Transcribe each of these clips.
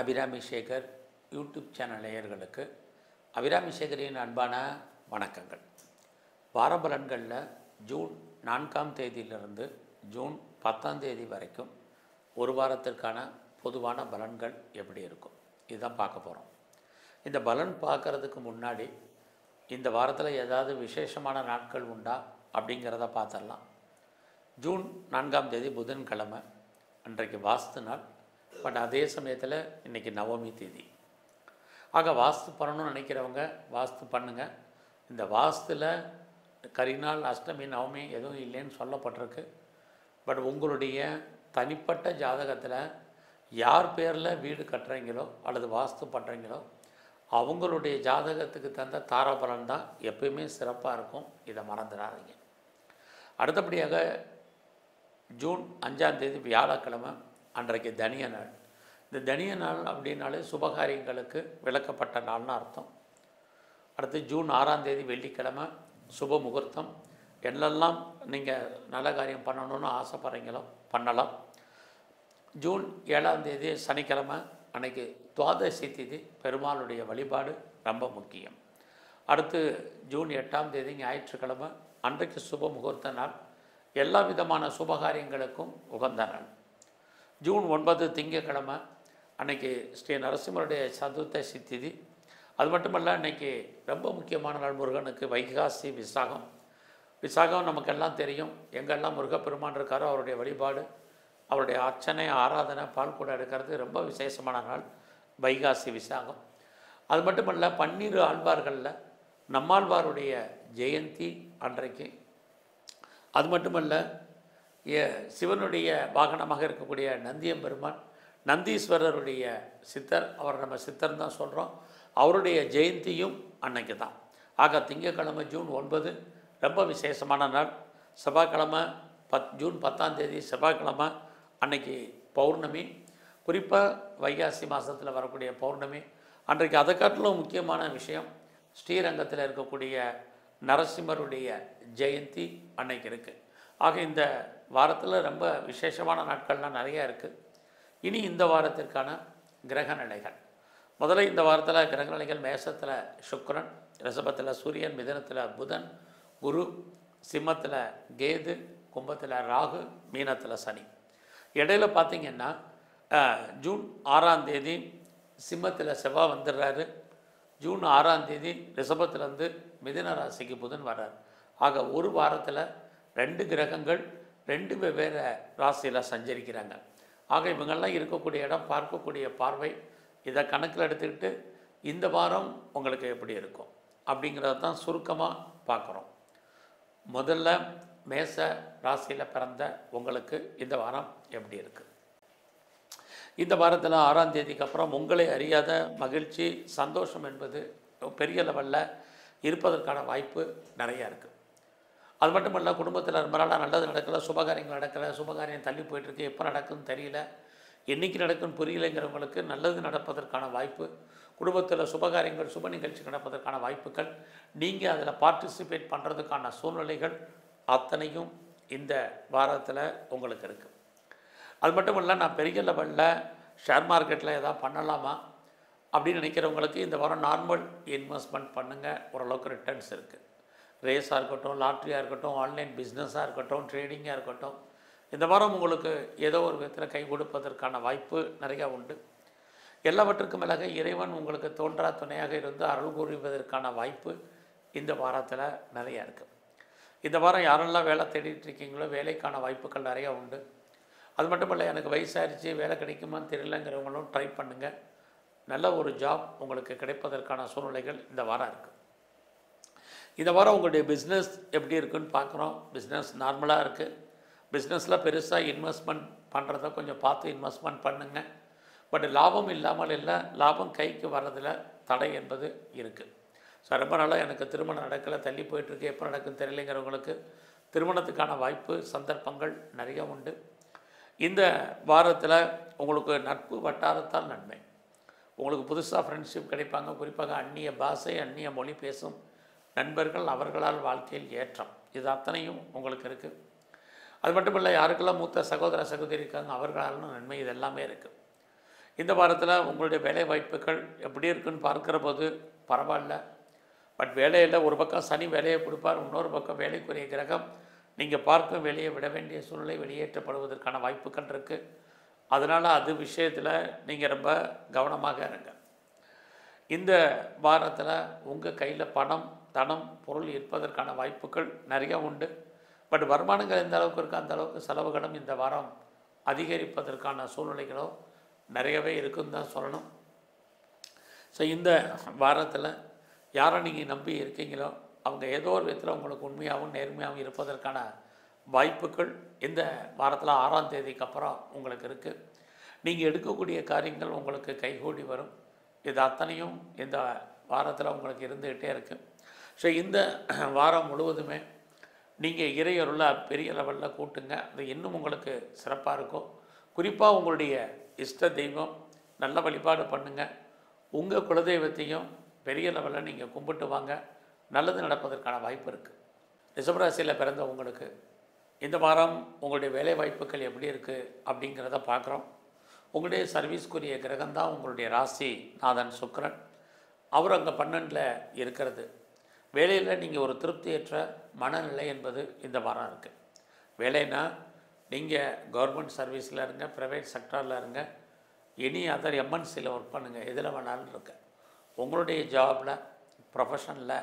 Abirami Sekar YouTube channel நேயர்களுக்கு அபிராமி சேகரின் அன்பான வணக்கங்கள். வார பலன்களில் ஜூன் 4ஆம் தேதியிலிருந்து ஜூன் 10ஆம் தேதி வரைக்கும் ஒரு வாரத்திற்கான பொதுவான பலன்கள் எப்படி இருக்கும் இதுதான் பார்க்க போகிறோம். இந்த பலன் பார்க்குறதுக்கு முன்னாடி இந்த வாரத்தில் ஏதாவது விசேஷமான நாட்கள் உண்டா அப்படிங்கிறத பார்த்துடலாம். ஜூன் 4ஆம் தேதி புதன்கிழமை, அன்றைக்கு வாஸ்து நாள். பட் அதே சமயத்தில் இன்றைக்கி நவமி தேதி. ஆக வாஸ்து பண்ணணும்னு நினைக்கிறவங்க வாஸ்து பண்ணுங்கள். இந்த வாஸ்துவில் கரிநாள், அஷ்டமி, நவமி எதுவும் இல்லைன்னு சொல்லப்பட்டிருக்கு. பட் உங்களுடைய தனிப்பட்ட ஜாதகத்தில் யார் பேரில் வீடு கட்டுறீங்களோ அல்லது வாஸ்து பண்ணுறீங்களோ அவங்களுடைய ஜாதகத்துக்கு தந்த தாராபலன் தான் எப்பயுமே சிறப்பாக இருக்கும். இதை மறந்துடாதீங்க. அடுத்தபடியாக ஜூன் 5ஆம் தேதி வியாழக்கிழமை, அன்றைக்கு தனிய நாள். இந்த தனிய நாள் அப்படின்னாலே சுபகாரியங்களுக்கு விளக்கப்பட்ட நாள்னு அர்த்தம். அடுத்து ஜூன் 6ஆம் தேதி வெள்ளிக்கிழமை, சுப முகூர்த்தம். என்னெல்லாம் நீங்கள் நல்ல காரியம் பண்ணணும்னு ஆசைப்படுறீங்களோ பண்ணலாம். ஜூன் 7ஆம் தேதி சனிக்கிழமை, அன்றைக்கி துவாதசி திதி, பெருமாளுடைய வழிபாடு ரொம்ப முக்கியம். அடுத்து ஜூன் 8ஆம் தேதி ஞாயிற்றுக்கிழமை, அன்றைக்கு சுப முகூர்த்த நாள். எல்லா விதமான சுபகாரியங்களுக்கும் உகந்த நாள். ஜூன் 9 திங்கட்கிழமை, அன்றைக்கி ஸ்ரீ நரசிம்மருடைய சதுர்த்தசி திதி. அது மட்டுமல்ல, அன்றைக்கி ரொம்ப முக்கியமான நாள் முருகனுக்கு வைகாசி விசாகம். விசாகம் நமக்கெல்லாம் தெரியும். எங்கெல்லாம் முருகப்பெருமான் இருக்காரோ அவருடைய வழிபாடு, அவருடைய அர்ச்சனை, ஆராதனை, பால் கூட எடுக்கிறது ரொம்ப விசேஷமான நாள் வைகாசி விசாகம். அது மட்டுமல்ல, 12 ஆழ்வார்களில் நம்மாழ்வாருடைய ஜெயந்தி அன்றைக்கு. அது மட்டுமல்ல, சிவனுடைய வாகனமாக இருக்கக்கூடிய நந்தியம்பெருமான், நந்தீஸ்வரருடைய சித்தர், அவர் நம்ம சித்தர் தான் சொல்கிறோம், அவருடைய ஜெயந்தியும் அன்னைக்கு தான். ஆக திங்கட்கிழமை ஜூன் 9 ரொம்ப விசேஷமான நாள். செவ்வாய்க்கிழமை ஜூன் 10ஆம் தேதி செவ்வாய்க்கிழமை, அன்னைக்கு பௌர்ணமி. குறிப்பாக வைகாசி மாதத்தில் வரக்கூடிய பௌர்ணமி அன்றைக்கு. அதை காட்டிலும் முக்கியமான விஷயம், ஸ்ரீரங்கத்தில் இருக்கக்கூடிய நரசிம்மருடைய ஜெயந்தி அன்னைக்கு இருக்குது. ஆக இந்த வாரத்தில் ரொம்ப விசேஷமான நாட்கள்லாம் நிறையா இருக்குது. இனி இந்த வாரத்திற்கான கிரக நிலைகள். முதல்ல இந்த வாரத்தில் கிரக நிலைகள்: மேஷத்தில் சுக்கிரன், ரிஷபத்தில் சூரியன், மிதுனத்தில் புதன், குரு, சிம்மத்தில் கேது, கும்பத்தில் ராகு, மீனத்தில் சனி. இடையில பார்த்திங்கன்னா ஜூன் 6ஆம் தேதி சிம்மத்தில் செவ்வாய் வந்துடுறாரு. ஜூன் 6ஆம் தேதி ரிஷபத்திலேருந்து மிதுன ராசிக்கு புதன் வர்றார். ஆக ஒரு வாரத்தில் 2 கிரகங்கள் 2 வெவ்வேறு ராசியில் சஞ்சரிக்கிறாங்க. ஆக இவங்கெல்லாம் இருக்கக்கூடிய இடம், பார்க்கக்கூடிய பார்வை, இதை கணக்கில் எடுத்துக்கிட்டு இந்த வாரம் உங்களுக்கு எப்படி இருக்கும் அப்படிங்கிறத தான் சுருக்கமாக பார்க்குறோம். முதல்ல மேஷ ராசியில் பிறந்த உங்களுக்கு இந்த வாரம் எப்படி இருக்குது? இந்த வாரத்தில் 6ஆம் தேதிக்கு அப்புறம் உங்களை அறியாத மகிழ்ச்சி, சந்தோஷம் என்பது பெரிய லெவலில் இருப்பதற்கான வாய்ப்பு நிறையா இருக்குது. அது மட்டும் இல்லை, குடும்பத்தில் ரொம்ப நாளாக நல்லது நடக்கலை, சுபகாரியங்கள் நடக்கலை, சுபகாரியம் தள்ளி போயிட்டுருக்கு, எப்போ நடக்குதுன்னு தெரியல, என்றைக்கு நடக்குன்னு புரியலைங்கிறவங்களுக்கு நல்லது நடப்பதற்கான வாய்ப்பு, குடும்பத்தில் சுபகாரியங்கள், சுப நிகழ்ச்சி நடப்பதற்கான வாய்ப்புகள், நீங்கள் அதில் பார்ட்டிசிபேட் பண்ணுறதுக்கான சூழ்நிலைகள் அத்தனையும் இந்த வாரத்தில் உங்களுக்கு இருக்குது. அது மட்டும் இல்லை, நான் பெரிய லெவலில் ஷேர் மார்க்கெட்டில் எதாவது பண்ணலாமா அப்படின்னு நினைக்கிறவங்களுக்கு இந்த வாரம் நார்மல் இன்வெஸ்ட்மெண்ட் பண்ணுங்கள். ஓரளவுக்கு ரிட்டர்ன்ஸ் இருக்குது. ரேஸாக இருக்கட்டும், லாட்ரியாக இருக்கட்டும், ஆன்லைன் பிஸ்னஸாக இருக்கட்டும், ட்ரேடிங்காக இருக்கட்டும், இந்த வாரம் உங்களுக்கு ஏதோ ஒரு விதத்தில் கை கொடுப்பதற்கான வாய்ப்பு நிறையா உண்டு. எல்லாவற்றுக்கும் மேலாக இறைவன் உங்களுக்கு தோன்றா துணையாக இருந்து அருள் புரிவதற்கான வாய்ப்பு இந்த வாரத்தில் நிறையா இருக்குது. இந்த வாரம் யாரெல்லாம் வேலை தேடிட்டு இருக்கீங்களோ வேலைக்கான வாய்ப்புகள் நிறையா உண்டு. அது மட்டும் இல்லை, எனக்கு வயசாகிடுச்சு, வேலை கிடைக்குமான்னு தெரியலங்கிறவங்களும் ட்ரை பண்ணுங்கள். நல்ல ஒரு ஜாப் உங்களுக்கு கிடைப்பதற்கான சூழ்நிலைகள் இந்த வாரம் இருக்குது. இந்த வாரம் உங்களுடைய பிஸ்னஸ் எப்படி இருக்குன்னு பார்க்குறோம். பிஸ்னஸ் நார்மலாக இருக்குது. பிஸ்னஸில் பெருசாக இன்வெஸ்ட்மெண்ட் பண்ணுறத கொஞ்சம் பார்த்து இன்வெஸ்ட்மெண்ட் பண்ணுங்கள். பட் லாபம் இல்லாமல் இல்லை, லாபம் கைக்கு வர்றதில் தடை என்பது இருக்குது. ஸோ ரொம்ப நாளாக எனக்கு திருமணம் நடக்கலை, தள்ளி போயிட்டுருக்கு, எப்போ நடக்குன்னு தெரியலைங்கிறவங்களுக்கு திருமணத்துக்கான வாய்ப்பு, சந்தர்ப்பங்கள் நிறைய உண்டு. இந்த வாரத்தில் உங்களுக்கு நட்பு வட்டாரத்தால் நன்மை. உங்களுக்கு புதுசாக ஃப்ரெண்ட்ஷிப் கிடைப்பாங்க. குறிப்பாக அந்நிய பாஷை, அந்நிய மொழி பேசும் நண்பர்கள், அவர்களால் வாழ்க்கையில் ஏற்றம், இது அத்தனையும் உங்களுக்கு இருக்குது. அது மட்டும் இல்லை, யாருக்கெல்லாம் மூத்த சகோதர சகோதரி இருக்காங்க அவர்களாலும் நன்மை, இது எல்லாமே இருக்குது. இந்த வாரத்தில் உங்களுடைய வேலை வாய்ப்புகள் எப்படி இருக்குன்னு பார்க்குற போது பரவாயில்ல. பட் வேலையில் ஒரு பக்கம் சனி வேலையை கொடுப்பார், இன்னொரு பக்கம் வேலைக்குரிய கிரகம் நீங்கள் பார்க்கும் வேலையை விட வேண்டிய சூழ்நிலை வெளியேற்றப்படுவதற்கான வாய்ப்புகள் இருக்குது. அதனால் அது விஷயத்தில் நீங்கள் ரொம்ப கவனமாக இருங்க. இந்த வாரத்தில் உங்கள் கையில் பணம், தனம், பொருள் இருப்பதற்கான வாய்ப்புகள் நிறையா உண்டு. பட் வருமானங்கள் எந்த அளவுக்கு இருக்கோ அந்த அளவுக்கு செலவுகளும் இந்த வாரம் அதிகரிப்பதற்கான சூழ்நிலைகளோ நிறையவே இருக்குன்னு தான் சொல்லணும். ஸோ இந்த வாரத்தில் யாரை நீங்கள் நம்பி இருக்கீங்களோ அவங்க ஏதோ ஒரு விதத்தில் உங்களுக்கு உண்மையாகவும் நேர்மையாகவும் இருப்பதற்கான வாய்ப்புகள் இந்த வாரத்தில் 6ஆம் தேதிக்கு அப்புறம் உங்களுக்கு இருக்குது. நீங்கள் எடுக்கக்கூடிய காரியங்கள் உங்களுக்கு கைகூடி வரும். இது அத்தனையும் இந்த வாரத்தில் உங்களுக்கு இருந்துக்கிட்டே இருக்குது. ஸோ இந்த வாரம் முழுவதுமே நீங்கள் இறையருளை பெரிய லெவலில் கூட்டுங்க. அது இன்னும் உங்களுக்கு சிறப்பாக இருக்கும். குறிப்பாக உங்களுடைய இஷ்ட தெய்வம் நல்ல வழிபாடு பண்ணுங்கள். உங்கள் குலதெய்வத்தையும் பெரிய லெவலில் நீங்கள் கும்பிட்டு வாங்க. நல்லது நடப்பதற்கான வாய்ப்பு இருக்குது. ரிஷபராசியில் பிறந்த உங்களுக்கு இந்த வாரம் உங்களுடைய வேலை வாய்ப்புகள் எப்படி இருக்குது அப்படிங்கிறத பார்க்குறோம். உங்களுடைய சர்வீஸ்க்குரிய கிரகம்தான் உங்களுடைய ராசி நாதன் சுக்கிரன். அவர் அங்கே 12ல் இருக்கிறது. வேலையில் நீங்கள் ஒரு திருப்தியற்ற மனநிலை என்பது இந்த வாரம் இருக்குது. வேலைன்னா நீங்கள் கவர்மெண்ட் சர்வீஸில் இருங்க, ப்ரைவேட் செக்டாரில் இருங்க, எனி அதர் எம்என்சியில் ஒர்க் பண்ணுங்கள், எதில் வேணாலும் இருக்கு. உங்களுடைய ஜாபில், ப்ரொஃபஷனில்,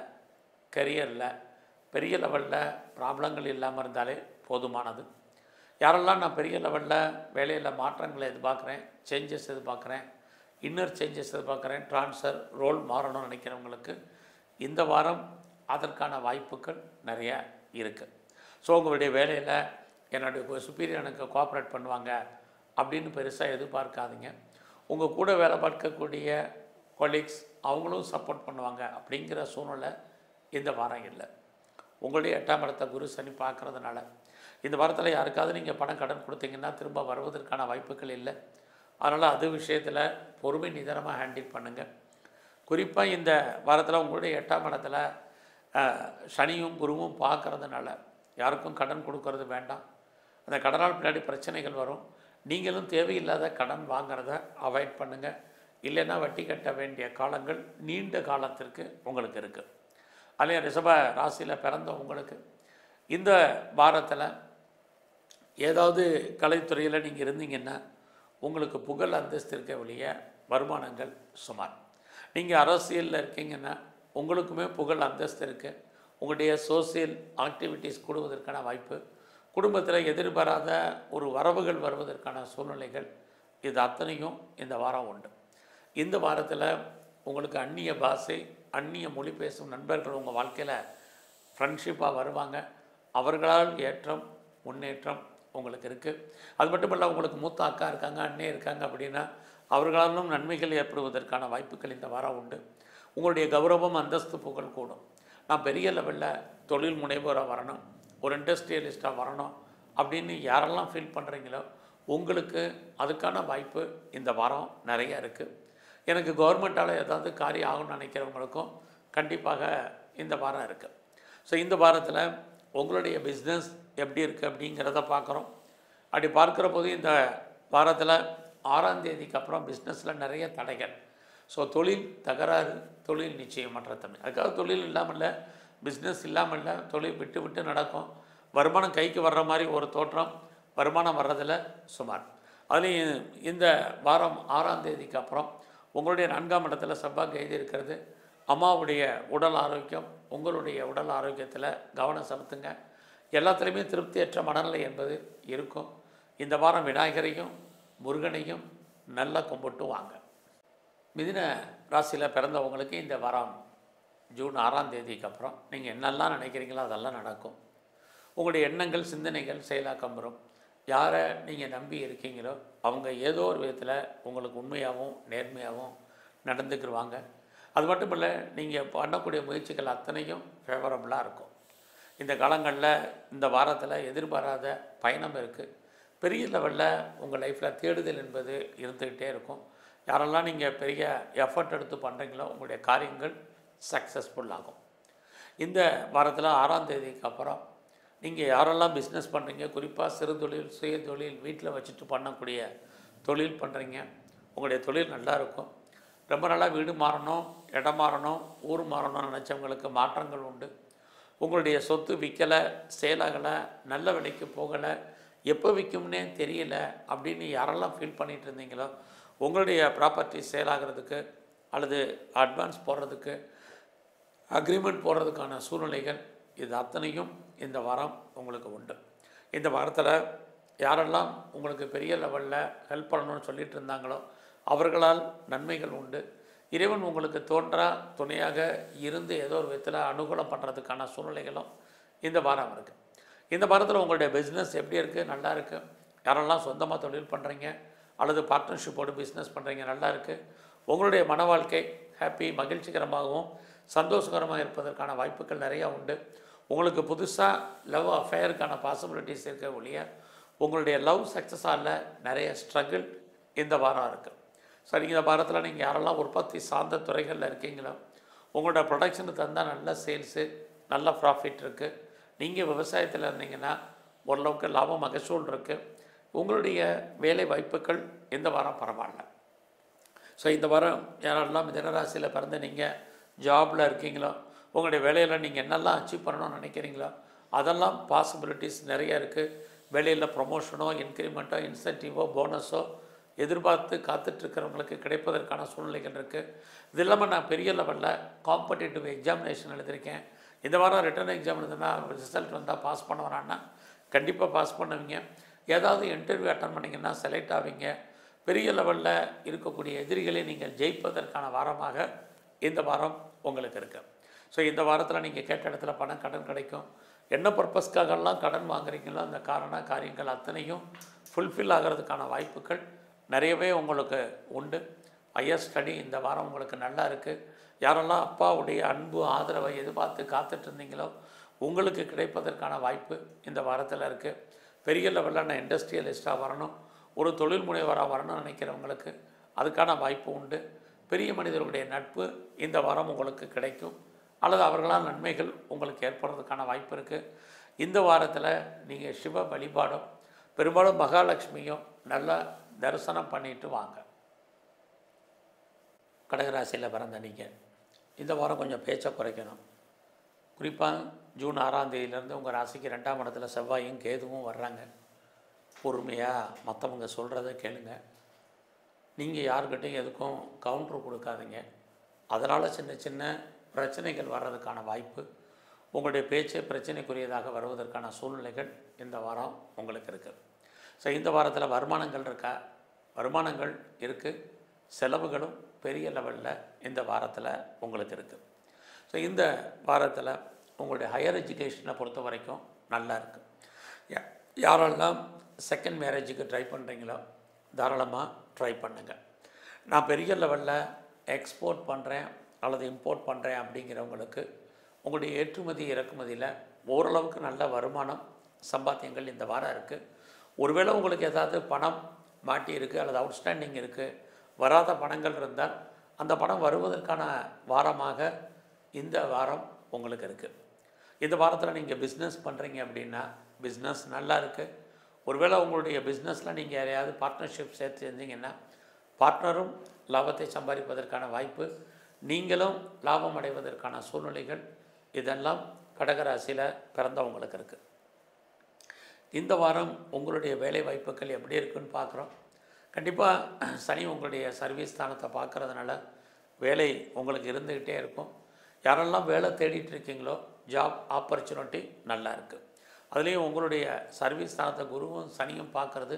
கரியரில் பெரிய லெவலில் ப்ராப்ளங்கள் இல்லாமல் இருந்தாலே போதுமானது. யாரெல்லாம் நான் பெரிய லெவலில் வேலையில் மாற்றங்களை எதிர்பார்க்குறேன், சேஞ்சஸ் எதிர்பார்க்குறேன், இன்னர் சேஞ்சஸ் எதிர்பார்க்குறேன், ட்ரான்ஸ்ஃபர் ரோல் மாறணும்னு நினைக்கிறவங்களுக்கு இந்த வாரம் அதற்கான வாய்ப்புகள் நிறையா இருக்குது. ஸோ உங்களுடைய வேலையில் என்னுடைய சுப்பீரியர் எனக்கு கோஆப்ரேட் பண்ணுவாங்க அப்படின்னு பெருசாக எதிர்பார்க்காதீங்க. உங்கள் கூட வேலை பார்க்கக்கூடிய கொலீக்ஸ் அவங்களும் சப்போர்ட் பண்ணுவாங்க அப்படிங்கிற சூழ்நிலை இந்த வாரம் இல்லை. உங்களுடைய 8ஆம் இடத்தை குரு சனி பார்க்குறதுனால இந்த வாரத்தில் யாருக்காவது நீங்கள் பணம் கடன் கொடுத்தீங்கன்னா திரும்ப வருவதற்கான வாய்ப்புகள் இல்லை. அதனால் அது விஷயத்தில் பொறுமை நிதானமாக ஹேண்டில் பண்ணுங்கள். குறிப்பாக இந்த வாரத்தில் உங்களுடைய 8ஆம் இடத்துல சனியும் குருவும் பார்க்குறதுனால யாருக்கும் கடன் கொடுக்கறது வேண்டாம். அந்த கடனால் பின்னாடி பிரச்சனைகள் வரும். நீங்களும் தேவையில்லாத கடன் வாங்கிறத அவாய்ட் பண்ணுங்கள். இல்லைன்னா வட்டி கட்ட வேண்டிய காலங்கள் நீண்ட காலத்திற்கு உங்களுக்கு இருக்குது. அதே ரிஷப ராசியில் பிறந்த உங்களுக்கு இந்த வாரத்தில் ஏதாவது கலைத்துறையில் நீங்கள் இருந்தீங்கன்னா உங்களுக்கு புகழ் அந்தஸ்து இருக்க வழிய வருமானங்கள் சுமார். நீங்கள் அரசியலில் இருக்கீங்கன்னா உங்களுக்குமே புகழ் அந்தஸ்து இருக்குது. உங்களுடைய சோசியல் ஆக்டிவிட்டீஸ் கூடுவதற்கான வாய்ப்பு, குடும்பத்தில் எதிர்பாராத ஒரு வரவுகள் வருவதற்கான சூழ்நிலைகள் இது அத்தனையும் இந்த வாரம் உண்டு. இந்த வாரத்தில் உங்களுக்கு அந்நிய பாஷை, அந்நிய மொழி பேசும் நண்பர்கள் உங்கள் வாழ்க்கையில் ஃப்ரெண்ட்ஷிப்பாக வருவாங்க. அவர்களால் ஏற்றம், முன்னேற்றம் உங்களுக்கு இருக்குது. அது மட்டும் இல்லை, உங்களுக்கு மூத்த அக்கா இருக்காங்க, அண்ணே இருக்காங்க அப்படின்னா அவர்களாலும் நன்மைகள் ஏற்படுவதற்கான வாய்ப்புகள் இந்த வாரம் உண்டு. உங்களுடைய கௌரவம், அந்தஸ்து, புகழ் கூடும். நான் பெரிய லெவலில் தொழில் முனைவோராக வரணும், ஒரு இண்டஸ்ட்ரியலிஸ்ட்டாக வரணும் அப்படின்னு யாரெல்லாம் ஃபீல் பண்ணுறீங்களோ உங்களுக்கு அதுக்கான வாய்ப்பு இந்த வாரம் நிறையா இருக்குது. எனக்கு கவர்மெண்ட்டால் ஏதாவது காரியம் ஆகும்னு நினைக்கிறவங்களுக்கும் கண்டிப்பாக இந்த வாரம் இருக்குது. ஸோ இந்த வாரத்தில் உங்களுடைய பிஸ்னஸ் எப்படி இருக்குது அப்படிங்கிறத பார்க்குறோம். அப்படி பார்க்குற போது இந்த வாரத்தில் 6ஆம் தேதிக்கு அப்புறம் பிஸ்னஸில் நிறைய தடைகள். ஸோ தொழில் தகராறு, தொழில் நிச்சயமற்ற தன்மை. அதுக்காக தொழில் இல்லாமல் இல்லை, பிஸ்னஸ் இல்லாமல் இல்லை, தொழில் விட்டு விட்டு நடக்கும். வருமானம் கைக்கு வர்ற மாதிரி ஒரு தோற்றம், வருமானம் வர்றதில் சுமார். அதுலேயும் இந்த வாரம் 6ஆம் தேதிக்கு அப்புறம் உங்களுடைய 4ஆம் இடத்துல செவ்வாய் கைது இருக்கிறது. அம்மாவுடைய உடல் ஆரோக்கியம், உங்களுடைய உடல் ஆரோக்கியத்தில் கவனம் செலுத்துங்க. எல்லாத்துலேயுமே திருப்தியற்ற மனநிலை என்பது இருக்கும். இந்த வாரம் விநாயகரையும் முருகனையும் நல்லா கும்பிட்டு வாங்க. மிதுன ராசியில் பிறந்தவங்களுக்கு இந்த வாரம் ஜூன் 6ஆம் தேதிக்கு அப்புறம் நீங்கள் என்னெல்லாம் நினைக்கிறீங்களோ அதெல்லாம் நடக்கும். உங்களுடைய எண்ணங்கள், சிந்தனைகள் செயலாக்கம் வரும். யாரை நீங்கள் நம்பி இருக்கீங்களோ அவங்க ஏதோ ஒரு விதத்தில் உங்களுக்கு உண்மையாகவும் நேர்மையாகவும் நடந்துக்கிடுவாங்க. அது மட்டும் இல்லை, நீங்கள் பண்ணக்கூடிய முயற்சிகள் அத்தனையும் ஃபேவரபுளாக இருக்கும். இந்த காலங்களில் இந்த வாரத்தில் எதிர்பாராத பயணம் இருக்குது. பெரிய லெவலில் உங்கள் லைஃப்பில் தேடுதல் என்பது இருந்துக்கிட்டே இருக்கும். யாரெல்லாம் நீங்கள் பெரிய எஃபர்ட் எடுத்து பண்ணுறீங்களோ உங்களுடைய காரியங்கள் சக்ஸஸ்ஃபுல் ஆகும். இந்த வாரத்தில் 6ஆம் தேதிக்கு அப்புறம் நீங்கள் யாரெல்லாம் பிஸ்னஸ் பண்ணுறீங்க, குறிப்பாக சிறு தொழில், சுய தொழில், வீட்டில் வச்சுட்டு பண்ணக்கூடிய தொழில் பண்ணுறீங்க, உங்களுடைய தொழில் நல்லா இருக்கும். ரொம்ப நாளாக வீடு மாறணும், இடம் மாறணும், ஊர் மாறணும்னு நினச்சவங்களுக்கு மாற்றங்கள் உண்டு. உங்களுடைய சொத்து விற்கலை, சேலாகலை, நல்ல விலைக்கு போகலை, எப்போ விற்கும்னே தெரியல அப்படின்னு யாரெல்லாம் ஃபீல் பண்ணிகிட்டு இருந்தீங்களோ உங்களுடைய ப்ராப்பர்ட்டி சேல் ஆகிறதுக்கு அல்லது அட்வான்ஸ் போடுறதுக்கு, அக்ரிமெண்ட் போடுறதுக்கான சூழ்நிலைகள் இது அத்தனையும் இந்த வாரம் உங்களுக்கு உண்டு. இந்த வாரத்தில் யாரெல்லாம் உங்களுக்கு பெரிய லெவலில் ஹெல்ப் பண்ணணும்னு சொல்லிட்டு இருந்தாங்களோ அவர்களால் நன்மைகள் உண்டு. இறைவன் உங்களுக்கு தோன்றா துணையாக இருந்து ஏதோ ஒரு விதத்தில் அனுகூலம் பண்ணுறதுக்கான சூழ்நிலைகளும் இந்த வாரம் இருக்குது. இந்த வாரத்தில் உங்களுடைய பிஸ்னஸ் எப்படி இருக்குது? நல்லா இருக்குது. யாரெல்லாம் சொந்தமாக தொழில் பண்ணுறீங்க அல்லது பார்ட்னர்ஷிப்போடு பிஸ்னஸ் பண்ணுறீங்க, நல்லா இருக்குது. உங்களுடைய மன வாழ்க்கை ஹாப்பி, மகிழ்ச்சிகரமாகவும் சந்தோஷகரமாக இருப்பதற்கான வாய்ப்புகள் நிறையா உண்டு. உங்களுக்கு புதுசாக லவ் அஃபேருக்கான பாசிபிலிட்டிஸ் இருக்க ஒழிய உங்களுடைய லவ் சக்ஸஸால் நிறைய ஸ்ட்ரகிள் இந்த வாரம் இருக்குது. சரி, இந்த வாரத்தில் நீங்கள் யாரெல்லாம் உற்பத்தி சார்ந்த துறைகளில் இருக்கீங்களோ உங்களோட ப்ரொடக்ஷனுக்கு தந்தால் நல்ல சேல்ஸு, நல்ல ப்ராஃபிட் இருக்குது. நீங்கள் விவசாயத்தில் இருந்தீங்கன்னா ஓரளவுக்கு லாபம் மகசூல் இருக்குது. உங்களுடைய வேலை வாய்ப்புகள் இந்த வாரம் பரவாயில்ல. ஸோ இந்த வாரம் யாரெல்லாம் மிதுனராசியில் பிறந்து நீங்கள் ஜாபில் இருக்கீங்களோ உங்களுடைய வேலையில் நீங்கள் என்னெல்லாம் அச்சீவ் பண்ணணும்னு நினைக்கிறீங்களோ அதெல்லாம் பாசிபிலிட்டிஸ் நிறையா இருக்குது. வேலையில் ப்ரொமோஷனோ, இன்க்ரிமெண்ட்டோ, இன்சென்டிவோ, போனஸோ எதிர்பார்த்து காத்துட்ருக்கிறவங்களுக்கு கிடைப்பதற்கான சூழ்நிலைகள் இருக்குது. இது இல்லாமல் நான் பெரிய லெவலில் காம்படிட்டிவ் எக்ஸாமினேஷன் எழுதியிருக்கேன். இந்த வாரம் ரிட்டன் எக்ஸாம் எழுதுனா ரிசல்ட் வந்தால் பாஸ் பண்ண வரான்னா கண்டிப்பாக பாஸ் பண்ணுவீங்க. ஏதாவது இன்டர்வியூ அட்டன் பண்ணிங்கன்னா செலக்ட் ஆவீங்க. பெரிய லெவலில் இருக்கக்கூடிய எதிரிகளை நீங்கள் ஜெயிப்பதற்கான வாரமாக இந்த வாரம் உங்களுக்கு இருக்குது. ஸோ இந்த வாரத்தில் நீங்கள் கேட்ட இடத்துல பணம், கடன் கிடைக்கும். என்ன பர்பஸ்க்காகலாம் கடன் வாங்குறீங்களோ அந்த காரியங்கள் அத்தனையும் ஃபுல்ஃபில் ஆகிறதுக்கான வாய்ப்புகள் நிறையவே உங்களுக்கு உண்டு. ஹையர் ஸ்டடி இந்த வாரம் உங்களுக்கு நல்லா இருக்குது. யாரெல்லாம் அப்பாவுடைய அன்பு, ஆதரவை எதிர்பார்த்து காத்துட்ருந்தீங்களோ உங்களுக்கு கிடைப்பதற்கான வாய்ப்பு இந்த வாரத்தில் இருக்குது. பெரிய லெவலில் நான் இண்டஸ்ட்ரியலிஸ்ட்டாக வரணும், ஒரு தொழில் முனைவராக வரணும்னு நினைக்கிறவங்களுக்கு அதுக்கான வாய்ப்பு உண்டு. பெரிய மனிதர்களுடைய நட்பு இந்த வாரம் உங்களுக்கு கிடைக்கும் அல்லது அவர்களால் நன்மைகள் உங்களுக்கு ஏற்படுறதுக்கான வாய்ப்பு இருக்குது. இந்த வாரத்தில் நீங்கள் சிவ வழிபாடும் பெரும்பாலும் மகாலட்சுமியும் நல்லா தரிசனம் பண்ணிட்டு வாங்க. கடகராசியில் பிறந்த நீங்கள் இந்த வாரம் கொஞ்சம் பேச்சை குறைக்கணும். குறிப்பாக ஜூன் 6ஆம் தேதியிலேருந்து உங்கள் ராசிக்கு 2ஆம் இடத்துல செவ்வாயும் கேதுவும் வர்றாங்க. பொறுமையாக மற்றவங்க சொல்கிறத கேளுங்க. நீங்கள் யாருக்கிட்டையும் எதுக்கும் கவுண்ட்ரு கொடுக்காதீங்க. அதனால் சின்ன சின்ன பிரச்சனைகள் வர்றதுக்கான வாய்ப்பு, உங்களுடைய பேச்சே பிரச்சனைக்குரியதாக வருவதற்கான சூழ்நிலைகள் இந்த வாரம் உங்களுக்கு இருக்குது. ஸோ இந்த வாரத்தில் வருமானங்கள் இருக்கா? வருமானங்கள் இருக்குது. செலவுகளும் பெரிய லெவலில் இந்த வாரத்தில் உங்களுக்கு இருக்குது. ஸோ இந்த வாரத்தில் உங்களுடைய ஹையர் எஜுகேஷனை பொறுத்த வரைக்கும் நல்லா இருக்குது. யாரெல்லாம் செகண்ட் மேரேஜுக்கு ட்ரை பண்ணுறீங்களோ தாராளமாக ட்ரை பண்ணுங்கள். நான் பெரிய லெவலில் எக்ஸ்போர்ட் பண்ணுறேன் அல்லது இம்போர்ட் பண்ணுறேன் அப்படிங்கிறவங்களுக்கு உங்களுடைய ஏற்றுமதி இறக்குமதியில் ஓரளவுக்கு நல்ல வருமானம், சம்பாத்தியங்கள் இந்த வாரம் இருக்குது. ஒருவேளை உங்களுக்கு ஏதாவது பணம் மாட்டி இருக்குது அல்லது அவுட்ஸ்டாண்டிங் இருக்குது, வராத பணங்கள் இருந்தால் அந்த பணம் வருவதற்கான வாரமாக இந்த வாரம் உங்களுக்கு இருக்குது. இந்த வாரத்தில் நீங்கள் பிஸ்னஸ் பண்ணுறீங்க அப்படின்னா பிஸ்னஸ் நல்லா இருக்குது. ஒருவேளை உங்களுடைய பிஸ்னஸில் நீங்கள் யாரையாவது பார்ட்னர்ஷிப் சேர்த்து இருந்தீங்கன்னா பார்ட்னரும் லாபத்தை சம்பாதிப்பதற்கான வாய்ப்பு, நீங்களும் லாபம் அடைவதற்கான சூழ்நிலைகள் இதெல்லாம் கடகராசியில் பிறந்தவங்களுக்கு இருக்குது. இந்த வாரம் உங்களுடைய வேலை வாய்ப்புகள் எப்படி இருக்குன்னு பார்க்குறோம். கண்டிப்பாக சனி உங்களுடைய சர்வீஸ் ஸ்தானத்தை பார்க்குறதுனால வேலை உங்களுக்கு இருந்துக்கிட்டே இருக்கும். யாரெல்லாம் வேலை தேடிட்டு இருக்கீங்களோ ஜாப் ஆப்பர்ச்சுனிட்டி நல்லா இருக்குது. அதுலேயும் உங்களுடைய சர்வீஸ் ஸ்தானத்தை குருவும் சனியும் பார்க்குறது,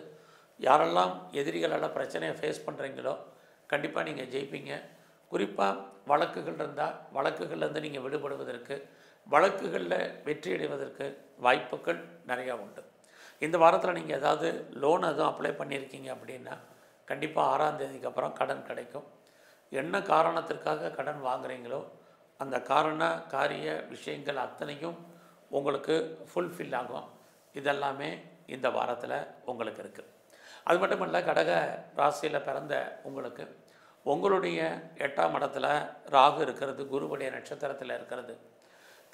யாரெல்லாம் எதிரிகளால் பிரச்சனையை ஃபேஸ் பண்ணுறீங்களோ கண்டிப்பாக நீங்கள் ஜெயிப்பீங்க. குறிப்பாக வழக்குகள் இருந்தால் வழக்குகள்லேருந்து நீங்கள் விடுபடுவதற்கு, வழக்குகளில் வெற்றியடைவதற்கு வாய்ப்புகள் நிறையா உண்டு. இந்த வாரத்தில் நீங்கள் ஏதாவது லோன் எதுவும் அப்ளை பண்ணியிருக்கீங்க அப்படின்னா கண்டிப்பாக 6ஆம் தேதிக்கு அப்புறம் கடன் கிடைக்கும். என்ன காரணத்திற்காக கடன் வாங்குறீங்களோ அந்த காரிய விஷயங்கள் அத்தனையும் உங்களுக்கு ஃபுல்ஃபில் ஆகும். இதெல்லாமே இந்த வாரத்தில் உங்களுக்கு இருக்குது. அது மட்டும் இல்லை, கடக ராசியில் பிறந்த உங்களுக்கு உங்களுடைய 8ஆம் இடத்துல ராகு இருக்கிறது, குருவுடைய நட்சத்திரத்தில் இருக்கிறது.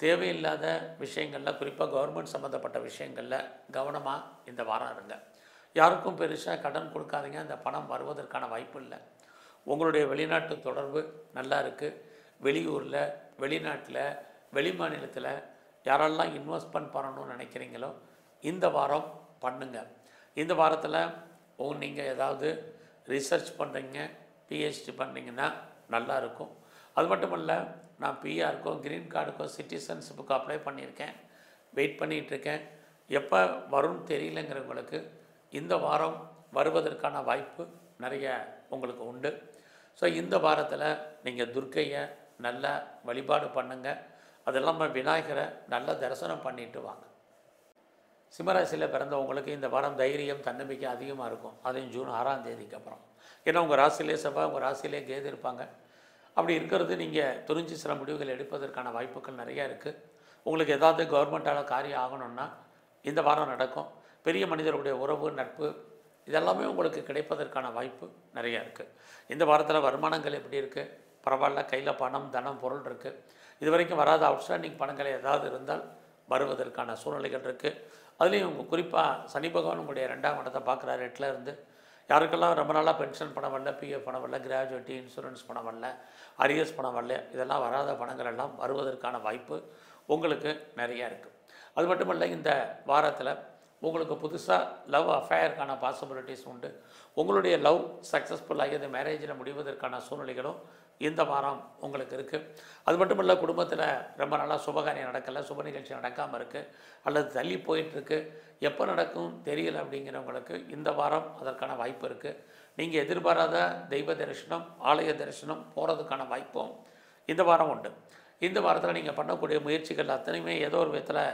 தேவையில்லாத விஷயங்களில், குறிப்பாக கவர்மெண்ட் சம்மந்தப்பட்ட விஷயங்களில் கவனமாக இந்த வாரம் இருங்க. யாருக்கும் பெருசாக கடன் கொடுக்காதீங்க, அந்த பணம் வருவதற்கான வாய்ப்பு இல்லை. உங்களுடைய வெளிநாட்டு தொடர்பு நல்லா இருக்குது. வெளியூரில், வெளிநாட்டில், வெளி மாநிலத்தில் யாரெல்லாம் இன்வெஸ்ட்மெண்ட் பண்ணணும்னு நினைக்கிறீங்களோ இந்த வாரம் பண்ணுங்கள். இந்த வாரத்தில் நீங்கள் ஏதாவது ரிசர்ச் பண்ணுறீங்க, பிஹெச்டி பண்ணுறீங்கன்னா நல்லாயிருக்கும். அது மட்டும் இல்லை, நான் பிஆருக்கோ க்ரீன் கார்டுக்கோ சிட்டிசன்ஷிப்புக்கோ அப்ளை பண்ணியிருக்கேன், வெயிட் பண்ணிகிட்ருக்கேன், எப்போ வரும்னு தெரியலங்கிறவங்களுக்கு இந்த வாரம் வருவதற்கான வாய்ப்பு நிறைய உங்களுக்கு உண்டு. ஸோ இந்த வாரத்தில் நீங்கள் துர்க்கையை நல்லா வழிபாடு பண்ணுங்கள். அது இல்லாமல் விநாயகரை நல்லா தரிசனம் பண்ணிட்டு வாங்க. சிம்மராசியில் பிறந்தவங்களுக்கு இந்த வாரம் தைரியம், தன்னம்பிக்கை அதிகமாக இருக்கும். அதுவும் ஜூன் 6ஆம் தேதிக்கு அப்புறம். ஏன்னா உங்கள் ராசியிலே செவ்வாய், உங்கள் ராசியிலே கேது இருப்பாங்க. அப்படி இருக்கிறது நீங்கள் துணிஞ்சு சில முடிவுகள் எடுப்பதற்கான வாய்ப்புகள் நிறையா இருக்குது. உங்களுக்கு ஏதாவது கவர்மெண்ட்டால் காரியம் ஆகணும்னா இந்த வாரம் நடக்கும். பெரிய மனிதர்களுடைய உறவு, நட்பு இதெல்லாமே உங்களுக்கு கிடைப்பதற்கான வாய்ப்பு நிறையா இருக்குது. இந்த வாரத்தில் வருமானங்கள் எப்படி இருக்குது? பரவாயில்ல. கையில் பணம், தனம், பொருள் இருக்குது. இது வரைக்கும் வராத அவுட்ஸ்டாண்டிங் பணங்கள் ஏதாவது இருந்தால் வருவதற்கான சூழ்நிலைகள் இருக்குது. அதுலேயும் குறிப்பாக சனி பகவான் உங்களுடைய 2ஆம் இடத்தை பார்க்குறாரு. 8ல் இருந்து யாருக்கெல்லாம் ரொம்ப நாளாக பென்ஷன் பணம் வரல, பிஎஃப் பணம் வரல, கிராஜுவேட்டி, இன்சூரன்ஸ் பணம் வரல, அரியர்ஸ் பணம் வரல, இதெல்லாம் வராத பணங்கள் எல்லாம் வருவதற்கான வாய்ப்பு உங்களுக்கு நிறையா இருக்குது. அது மட்டும் இல்லை, இந்த வாரத்தில் உங்களுக்கு புதுசாக லவ் அஃபேருக்கான பாசிபிலிட்டிஸ் உண்டு. உங்களுடைய லவ் சக்ஸஸ்ஃபுல் ஆகி அது மேரேஜில் முடிவதற்கான சூழ்நிலைகளும் இந்த வாரம் உங்களுக்கு இருக்குது. அது மட்டும் இல்லை, குடும்பத்தில் ரொம்ப நாளாக சுபகாரியம் நடக்கலை, சுப நிகழ்ச்சி நடக்காமல் இருக்குது, அல்லது தள்ளி போயிட்டுருக்கு, எப்போ நடக்கும் தெரியல அப்படிங்கிறவங்களுக்கு இந்த வாரம் அதற்கான வாய்ப்பு இருக்குது. நீங்கள் எதிர்பாராத தெய்வ தரிசனம், ஆலய தரிசனம் போகிறதுக்கான வாய்ப்பும் இந்த வாரம் உண்டு. இந்த வாரத்தில் நீங்கள் பண்ணக்கூடிய முயற்சிகள் அத்தனையுமே ஏதோ ஒரு விதத்தில்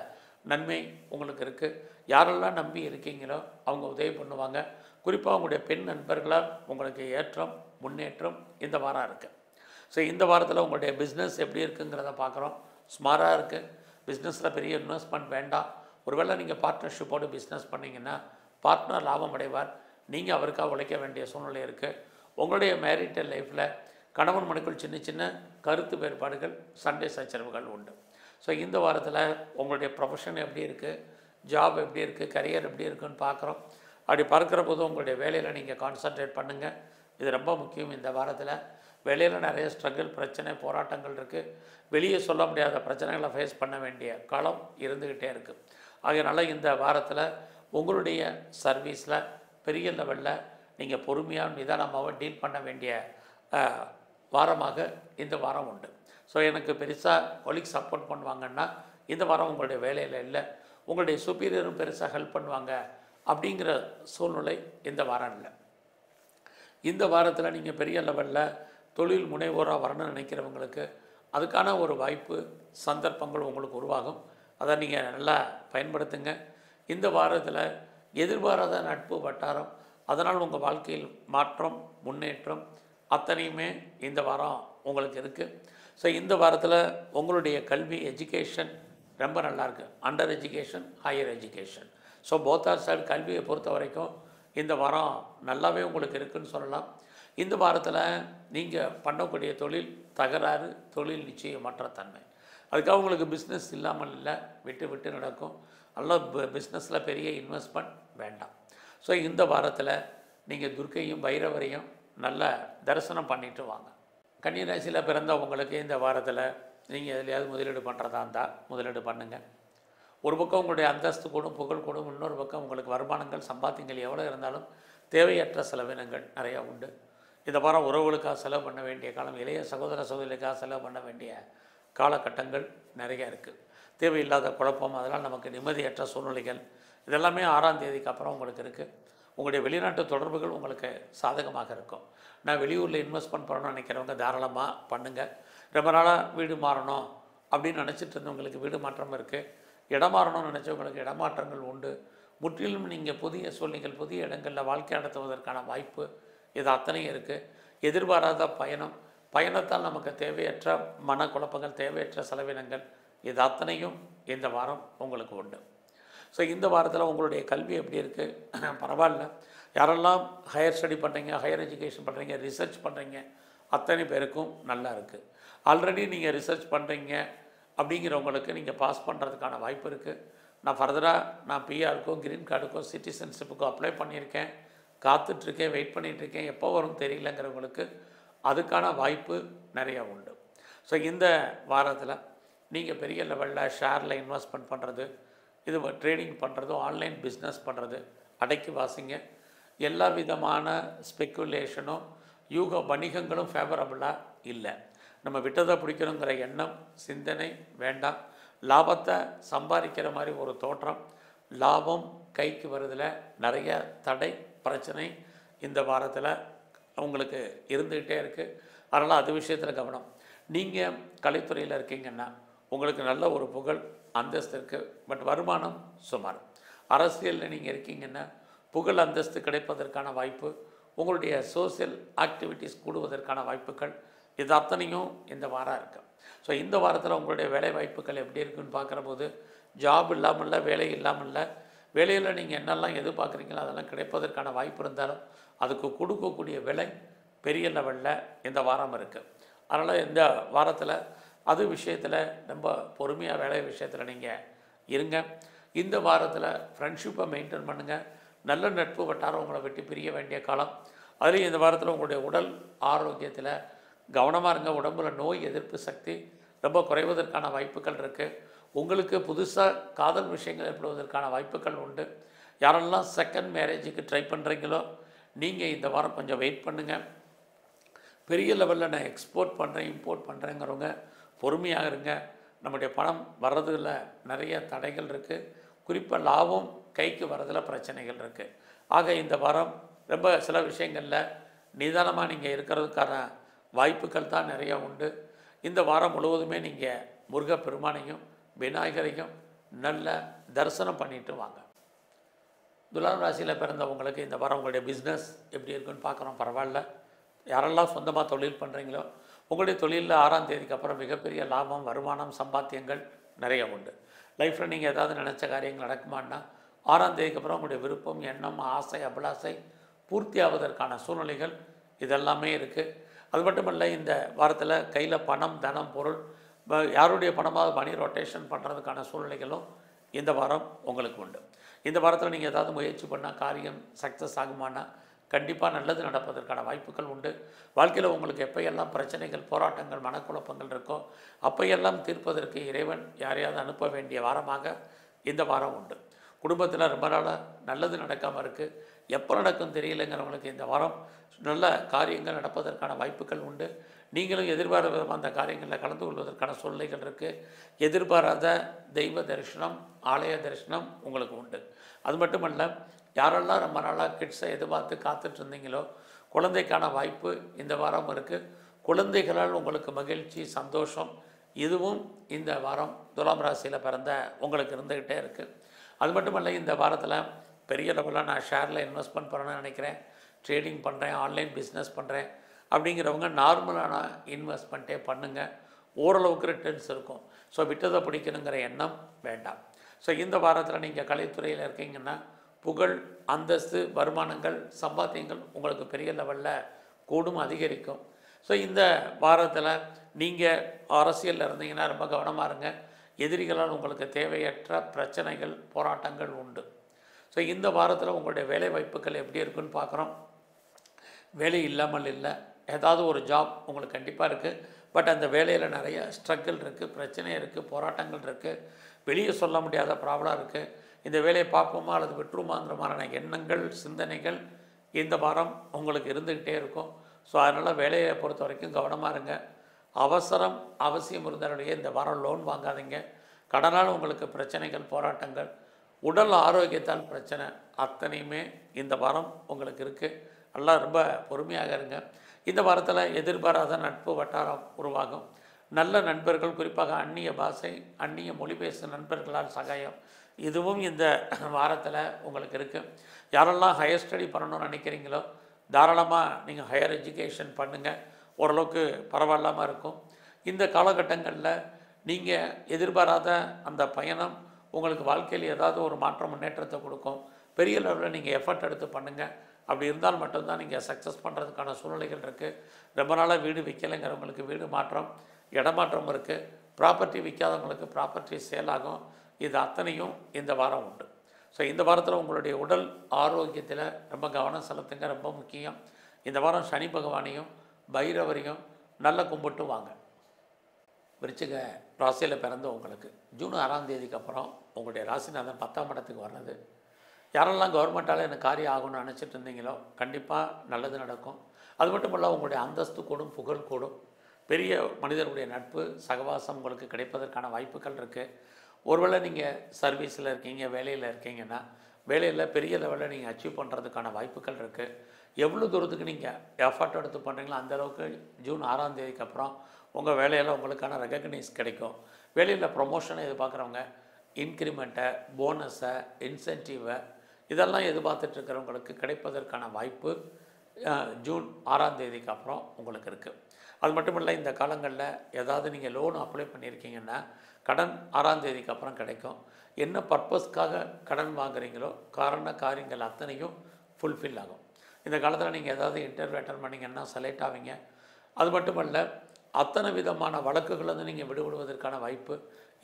நன்மை உங்களுக்கு இருக்குது. யாரெல்லாம் நம்பி இருக்கீங்களோ அவங்க உதவி பண்ணுவாங்க. குறிப்பாக உங்களுடைய பெண் நண்பர்களால் உங்களுக்கு ஏற்றம், முன்னேற்றம் இந்த வாரம் இருக்குது. ஸோ இந்த வாரத்தில் உங்களுடைய பிஸ்னஸ் எப்படி இருக்குங்கிறத பார்க்குறோம். ஸ்மாராக இருக்குது. பிஸ்னஸில் பெரிய இன்வெஸ்ட்மெண்ட் வேண்டாம். ஒருவேளை நீங்கள் பார்ட்னர்ஷிப்போடு பிஸ்னஸ் பண்ணிங்கன்னா பார்ட்னர் லாபம் அடைவார். நீங்கள் அவருக்காக உழைக்க வேண்டிய சூழ்நிலை இருக்குது. உங்களுடைய மேரிட்டல் லைஃப்பில் கணவன் மனைக்குள் சின்ன சின்ன கருத்து வேறுபாடுகள், சண்டை சச்சரவுகள் உண்டு. ஸோ இந்த வாரத்தில் உங்களுடைய ப்ரொஃபஷன் எப்படி இருக்குது, ஜாப் எப்படி இருக்குது, கரியர் எப்படி இருக்குதுன்னு பார்க்குறோம். அப்படி பார்க்குற போது உங்களுடைய வேலையில் நீங்கள் கான்சன்ட்ரேட் பண்ணுங்கள். இது ரொம்ப முக்கியம். இந்த வாரத்தில் வேலையில் நிறைய ஸ்ட்ரகிள், பிரச்சனை, போராட்டங்கள் இருக்குது. வெளியே சொல்ல முடியாத பிரச்சனைகளை ஃபேஸ் பண்ண வேண்டிய காலம் இருந்துக்கிட்டே இருக்குது. ஆகையினால இந்த வாரத்தில் உங்களுடைய சர்வீஸில் பெரிய லெவலில் நீங்கள் பொறுமையாக நிதானமாக டீல் பண்ண வேண்டிய வாரமாக இந்த வாரம் உண்டு. ஸோ எனக்கு பெருசாக கொலீக் சப்போர்ட் பண்ணுவாங்கன்னா இந்த வாரம் உங்களுடைய வேலையில் இல்லை, உங்களுடைய சுப்பீரியரும் பெருசாக ஹெல்ப் பண்ணுவாங்க அப்படிங்கிற சூழ்நிலை இந்த வாரம் இல்லை. இந்த வாரத்தில் நீங்கள் பெரிய லெவலில் தொழில் முனைவோராக வரணும்னு நினைக்கிறவங்களுக்கு அதுக்கான ஒரு வாய்ப்பு, சந்தர்ப்பங்கள் உங்களுக்கு உருவாகும். அதை நீங்கள் நல்லா பயன்படுத்துங்க. இந்த வாரத்தில் எதிர்பாராத நட்பு வட்டாரம், அதனால் உங்கள் வாழ்க்கையில் மாற்றம், முன்னேற்றம் அத்தனையுமே இந்த வாரம் உங்களுக்கு இருக்குது. ஸோ இந்த வாரத்தில் உங்களுடைய கல்வி, எஜுகேஷன் ரொம்ப நல்லாயிருக்கு. Under education, higher education. So both are side கல்வியை பொறுத்த வரைக்கும் இந்த வாரம் நல்லாவே உங்களுக்கு இருக்குதுன்னு சொல்லலாம். இந்த வாரத்தில் நீங்கள் பண்ணக்கூடிய தொழில் தகராறு, தொழில் நிச்சயமற்ற தன்மை. அதுக்காக உங்களுக்கு பிஸ்னஸ் இல்லாமல் இல்லை, விட்டு விட்டு நடக்கும். நல்ல பிஸ்னஸில் பெரிய இன்வெஸ்ட்மெண்ட் வேண்டாம். ஸோ இந்த வாரத்தில் நீங்கள் துர்க்கையும் பைரவரையும் நல்ல தரிசனம் பண்ணிட்டு வாங்க. கன்னிராசியில் பிறந்தவங்களுக்கு இந்த வாரத்தில் நீங்கள் எதுலையாவது முதலீடு பண்ணுறதா இருந்தால் முதலீடு பண்ணுங்கள். ஒரு பக்கம் உங்களுடைய அந்தஸ்து கூடும், புகழ் கூடும். இன்னொரு பக்கம் உங்களுக்கு வருமானங்கள், சம்பாத்தியங்கள் எவ்வளோ இருந்தாலும் தேவையற்ற செலவினங்கள் நிறையா உண்டு. இந்த வாரம் உறவுகளுக்காக செலவு பண்ண வேண்டிய காலம், இளைய சகோதர சகோதரிகளுக்காக செலவு பண்ண வேண்டிய காலகட்டங்கள் நிறையா இருக்குது. தேவையில்லாத குழப்பம், அதனால் நமக்கு நிம்மதியற்ற சூழ்நிலைகள் இதெல்லாமே 6ஆம் தேதிக்கு அப்புறம் உங்களுக்கு இருக்குது. உங்களுடைய வெளிநாட்டு தொடர்புகள் உங்களுக்கு சாதகமாக இருக்கும். நான் வெளியூரில் இன்வெஸ்ட்மெண்ட் பண்ணணும்னு நினைக்கிறவங்க தாராளமாக பண்ணுங்கள். ரொம்ப நாளாக வீடு மாறணும் அப்படின்னு நினச்சிட்டு இருந்தவங்களுக்கு வீடு மாற்றம் இருக்குது. இடம் மாறணும்னு நினச்சவங்களுக்கு இடமாற்றங்கள் உண்டு. முற்றிலும் நீங்கள் புதிய சூழ்நிலைகள், புதிய இடங்களில் வாழ்க்கை நடத்துவதற்கான வாய்ப்பு இது அத்தனையும் இருக்குது. எதிர்பாராத பயணம், பயணத்தால் நமக்கு தேவையற்ற மனக்குழப்பங்கள், தேவையற்ற செலவினங்கள் இது அத்தனையும் இந்த வாரம் உங்களுக்கு உண்டு. ஸோ இந்த வாரத்தில் உங்களுடைய கல்வி எப்படி இருக்குது? பரவாயில்ல. யாரெல்லாம் ஹையர் ஸ்டடி பண்ணுறீங்க, ஹையர் எஜுகேஷன் பண்ணுறீங்க, ரிசர்ச் பண்ணுறீங்க அத்தனை பேருக்கும் நல்லா இருக்குது. ஆல்ரெடி நீங்கள் ரிசர்ச் பண்ணுறீங்க அப்படிங்கிறவங்களுக்கு நீங்கள் பாஸ் பண்ணுறதுக்கான வாய்ப்பு இருக்குது. நான் ஃபர்தராக பிஆருக்கோ க்ரீன் கார்டுக்கோ சிட்டிசன்ஷிப்புக்கோ அப்ளை பண்ணியிருக்கேன், காத்துட்ருக்கேன், வெயிட் பண்ணிகிட்ருக்கேன், எப்போ வரும் தெரியலங்கிறவங்களுக்கு அதுக்கான வாய்ப்பு நிறையா உண்டு. ஸோ இந்த வாரத்தில் நீங்கள் பெரிய லெவலில் ஷேரில் இன்வெஸ்ட்மெண்ட் பண்ணுறது, இது ட்ரேடிங் பண்ணுறது, ஆன்லைன் பிஸ்னஸ் பண்ணுறது அடக்கி வாசிங்க. எல்லா விதமான ஸ்பெக்குலேஷனும் யூக வணிகங்களும் ஃபேவரபுளாக இல்லை. நம்ம விட்டதை பிடிக்கணுங்கிற எண்ணம் சிந்தனை வேண்டாம். லாபத்தை சம்பாதிக்கிற மாதிரி ஒரு தோற்றம், லாபம் கைக்கு வருதில் நிறைய தடை பிரச்சனை இந்த வாரத்தில் உங்களுக்கு இருந்துக்கிட்டே இருக்குது. அதனால் அது விஷயத்தில் கவனம். நீங்கள் கலைத்துறையில் இருக்கீங்கன்னா உங்களுக்கு நல்ல ஒரு புகழ் அந்தஸ்து இருக்குது. பட் வருமானம் சுமார். அரசியலில் நீங்கள் இருக்கீங்கன்னா புகழ் அந்தஸ்து கிடைப்பதற்கான வாய்ப்பு, உங்களுடைய சோசியல் ஆக்டிவிட்டீஸ் கூடுவதற்கான வாய்ப்புகள், இது அத்தனையும் இந்த வாரம் இருக்குது. ஸோ இந்த வாரத்தில் உங்களுடைய வேலை வாய்ப்புகள் எப்படி இருக்குன்னு பார்க்குற போது ஜாப் இல்லாமல் இல்லை, வேலை இல்லாமல் இல்லை. வேலையில் நீங்கள் என்னெல்லாம் எதிர்பார்க்குறீங்களோ அதெல்லாம் கிடைப்பதற்கான வாய்ப்பு இருந்தாலும் அதுக்கு கொடுக்கக்கூடிய விலை பெரிய லெவலில் இந்த வாரம் இருக்குது. அதனால் இந்த வாரத்தில் அது விஷயத்தில் ரொம்ப பொறுமையாக வேலை விஷயத்தில் நீங்கள் இருங்க. இந்த வாரத்தில் ஃப்ரெண்ட்ஷிப்பை மெயின்டைன் பண்ணுங்கள். நல்ல நட்பு வட்டாரம் உங்களை விட்டு பிரிய வேண்டிய காலம். அதுலேயும் இந்த வாரத்தில் உங்களுடைய உடல் ஆரோக்கியத்தில் கவனமாக இருங்க. உடம்புல நோய் எதிர்ப்பு சக்தி ரொம்ப குறைவதற்கான வாய்ப்புகள் இருக்குது. உங்களுக்கு புதுசாக காதல் விஷயங்கள் ஏற்படுவதற்கான வாய்ப்புகள் உண்டு. யாரெல்லாம் செகண்ட் மேரேஜுக்கு ட்ரை பண்ணுறீங்களோ நீங்கள் இந்த வாரம் கொஞ்சம் வெயிட் பண்ணுங்கள். பெரிய லெவலில் நான் எக்ஸ்போர்ட் பண்ணுறேன், இம்போர்ட் பண்ணுறேங்கிறவங்க பொறுமையாக இருங்க. நம்முடைய பணம் வர்றதில் நிறைய தடைகள் இருக்குது. குறிப்பாக லாபம் கைக்கு வர்றதில் பிரச்சனைகள் இருக்குது. ஆக இந்த வாரம் ரொம்ப சில விஷயங்களில் நிதானமாக நீங்கள் இருக்கிறதுக்கான வாய்ப்புகள் தான் நிறைய உண்டு. இந்த வாரம் முழுவதுமே நீங்கள் முருகப்பெருமானையும் விநாயகரையும் நல்ல தரிசனம் பண்ணிட்டு வாங்க. துலாம் ராசியில் பிறந்தவங்களுக்கு இந்த வாரம் உங்களுடைய பிஸ்னஸ் எப்படி இருக்குன்னு பார்க்குறோம். பரவாயில்ல. யாரெல்லாம் சொந்தமாக தொழில் பண்ணுறீங்களோ உங்களுடைய தொழிலில் 6ஆம் தேதிக்கு அப்புறம் மிகப்பெரிய லாபம், வருமானம், சம்பாத்தியங்கள் நிறைய உண்டு. லைஃப்பில் நீங்கள் ஏதாவது நினச்ச காரியங்கள் நடக்குமான்னா 6ஆம் தேதிக்கு அப்புறம் உங்களுடைய விருப்பம், எண்ணம், ஆசை, அபிலாசை பூர்த்தி ஆவதற்கான சூழ்நிலைகள் இதெல்லாமே இருக்குது. அது மட்டும் இல்லை, இந்த வாரத்தில் கையில் பணம், தனம், பொருள், யாருடைய பணமாவது மணி ரொட்டேஷன் பண்ணுறதுக்கான சூழ்நிலைகளும் இந்த வாரம் உங்களுக்கு உண்டு. இந்த வாரத்தில் நீங்கள் ஏதாவது முயற்சி பண்ணால் காரியம் சக்ஸஸ் ஆகுமானா கண்டிப்பாக நல்லது நடப்பதற்கான வாய்ப்புகள் உண்டு. வாழ்க்கையில் உங்களுக்கு எப்போயெல்லாம் பிரச்சனைகள், போராட்டங்கள், மனக்குழப்பங்கள் இருக்கோ அப்பையெல்லாம் தீர்ப்பதற்கு இறைவன் யாரையாவது அனுப்ப வேண்டிய வாரமாக இந்த வாரம் உண்டு. குடும்பத்தில் ரொம்ப நாளாக நல்லது நடக்காமல் இருக்குது, எப்போ நடக்கும் தெரியலைங்கிறவங்களுக்கு இந்த வாரம் நல்ல காரியங்கள் நடப்பதற்கான வாய்ப்புகள் உண்டு. நீங்களும் எதிர்பாராத விதமாக அந்த காரியங்களில் கலந்து கொள்வதற்கான சூழ்நிலைகள் இருக்குது. எதிர்பாராத தெய்வ தரிசனம், ஆலய தரிசனம் உங்களுக்கு உண்டு. அது மட்டுமல்ல, யாரெல்லாம் ரொம்ப நாளாக கிட்ஸை எதிர்பார்த்து காத்துட்டு இருந்தீங்களோ குழந்தைக்கான வாய்ப்பு இந்த வாரம் இருக்குது. குழந்தைகளால் உங்களுக்கு மகிழ்ச்சி, சந்தோஷம் இதுவும் இந்த வாரம் துலாம் ராசியில் பிறந்த உங்களுக்கு இருந்துக்கிட்டே இருக்குது. அது மட்டுமல்ல, இந்த வாரத்தில் பெரிய லெவலில் நான் ஷேரில் இன்வெஸ்ட்மெண்ட் பண்ணணும்னு நினைக்கிறேன், ட்ரேடிங் பண்ணுறேன், ஆன்லைன் பிஸ்னஸ் பண்ணுறேன் அப்படிங்கிறவங்க நார்மலான இன்வெஸ்ட்மெண்ட்டே பண்ணுங்கள். ஓரளவுக்கு ரிட்டர்ன்ஸ் இருக்கும். ஸோ விட்டதை பிடிக்கணுங்கிற எண்ணம் வேண்டாம். ஸோ இந்த வாரத்தில் நீங்கள் கலைத்துறையில் இருக்கீங்கன்னா புகழ், அந்தஸ்து, வருமானங்கள், சம்பாத்தியங்கள் உங்களுக்கு பெரிய லெவலில் கூடும், அதிகரிக்கும். ஸோ இந்த வாரத்தில் நீங்கள் அரசியலில் இருந்தீங்கன்னா ரொம்ப கவனமாக இருங்க. எதிரிகளால் உங்களுக்கு தேவையற்ற பிரச்சனைகள், போராட்டங்கள் உண்டு. ஸோ இந்த வாரத்தில் உங்களுடைய வேலை வாய்ப்புகள் எப்படி இருக்குன்னு பார்க்குறோம். வேலை இல்லாமல் இல்லை, ஏதாவது ஒரு ஜாப் உங்களுக்கு கண்டிப்பாக இருக்குது. பட் அந்த வேலையில் நிறைய ஸ்ட்ரகிள் இருக்குது, பிரச்சனை இருக்குது, போராட்டங்கள் இருக்குது, வெளியே சொல்ல முடியாத ப்ராப்ளம் இருக்குது. இந்த வேலையை பார்ப்போமா அல்லது விட்டுருமாங்கிற மாதிரியான எண்ணங்கள், சிந்தனைகள் இந்த வாரம் உங்களுக்கு இருந்துக்கிட்டே இருக்கும். ஸோ அதனால் வேலையை பொறுத்த வரைக்கும் கவனமாக இருங்க. அவசரம் அவசியம் இருந்தாலுடைய இந்த வாரம் லோன் வாங்காதீங்க. கடனால் உங்களுக்கு பிரச்சனைகள், போராட்டங்கள், உடல் ஆரோக்கியத்தால் பிரச்சனை அத்தனையுமே இந்த வாரம் உங்களுக்கு இருக்குது. எல்லாம் ரொம்ப பொறுமையாக இருங்க. இந்த வாரத்தில் எதிர்பாராத நட்பு வட்டாரம் உருவாகும். நல்ல நண்பர்கள், குறிப்பாக அந்நிய பாஷை, அந்நிய மொழி பேசும் நண்பர்களால் சகாயம் இதுவும் இந்த வாரத்தில் உங்களுக்கு இருக்குது. யாரெல்லாம் ஹையர் ஸ்டடி பண்ணணும்னு நினைக்கிறீங்களோ தாராளமாக நீங்கள் ஹையர் எஜுகேஷன் பண்ணுங்கள், ஓரளவுக்கு பரவாயில்லாமல் இருக்கும். இந்த காலகட்டங்களில் நீங்கள் எதிர்பாராத அந்த பயணம் உங்களுக்கு வாழ்க்கையில் ஏதாவது ஒரு மாற்றம், முன்னேற்றத்தை கொடுக்கும். பெரிய லெவலில் நீங்கள் எஃபர்ட் எடுத்து பண்ணுங்கள். அப்படி இருந்தால் மட்டும்தான் நீங்கள் சக்ஸஸ் பண்ணுறதுக்கான சூழ்நிலைகள் இருக்குது. ரொம்ப நாளாக வீடு விற்கலைங்கிறவங்களுக்கு வீடு மாற்றம், இடமாற்றம் இருக்குது. ப்ராப்பர்ட்டி விற்காதவங்களுக்கு ப்ராப்பர்ட்டி சேல் ஆகும். இது அத்தனையும் இந்த வாரம் உண்டு. ஸோ இந்த வாரத்தில் உங்களுடைய உடல் ஆரோக்கியத்தில் ரொம்ப கவனம் செலுத்துங்க, ரொம்ப முக்கியம். இந்த வாரம் சனி பகவானையும் பைரவரையும் நல்லா கும்பிட்டு வாங்க. விருச்சிக ராசியில் பிறந்த உங்களுக்கு ஜூன் 6ஆம் தேதிக்கு அப்புறம் உங்களுடைய ராசிநாதன் 10ஆம் இடத்துக்கு வர்றது, யாரெல்லாம் கவர்மெண்ட்டால் எனக்கு காரியம் ஆகும்னு நினச்சிட்டு இருந்தீங்களோ கண்டிப்பாக நல்லது நடக்கும். அது மட்டும் இல்லை, உங்களுடைய அந்தஸ்து கூடும், புகழ் கூடும், பெரிய மனிதர்களுடைய நட்பு சகவாசம் உங்களுக்கு கிடைப்பதற்கான வாய்ப்புகள் இருக்குது. ஒருவேளை நீங்கள் சர்வீஸில் இருக்கீங்க, வேலையில் இருக்கீங்கன்னா வேலையில் பெரிய லெவலில் நீங்கள் அச்சீவ் பண்ணுறதுக்கான வாய்ப்புகள் இருக்குது. எவ்வளோ தூரத்துக்கு நீங்கள் எஃபர்ட் எடுத்து பண்ணுறீங்களோ அந்தளவுக்கு ஜூன் 6ஆம் தேதிக்கு அப்புறம் உங்கள் வேலையில் உங்களுக்கான ரெகக்னைஸ் கிடைக்கும். வேலையில் ப்ரொமோஷனை எதிர்பார்க்குறவங்க இன்க்ரிமெண்ட்டை, போனஸை, இன்சென்டிவை இதெல்லாம் எதிர்பார்த்துட்ருக்கிறவங்களுக்கு கிடைப்பதற்கான வாய்ப்பு ஜூன் 6ஆம் தேதிக்கு அப்புறம் உங்களுக்கு இருக்குது. அது மட்டும் இல்லை, இந்த காலங்களில் ஏதாவது நீங்கள் லோன் அப்ளை பண்ணியிருக்கீங்கன்னா கடன் 6ஆம் தேதிக்கு அப்புறம் கிடைக்கும். என்ன பர்பஸ்க்காக கடன் வாங்குறீங்களோ காரியங்கள் அத்தனையும் ஃபுல்ஃபில் ஆகும். இந்த காலத்தில் நீங்கள் ஏதாவது இன்டர்வியூ அட்டன் பண்ணிங்கன்னா செலக்ட் ஆவீங்க. அது மட்டும் இல்லை, அத்தனை விதமான வழக்குகள் வந்து நீங்கள் விடுபடுவதற்கான வாய்ப்பு,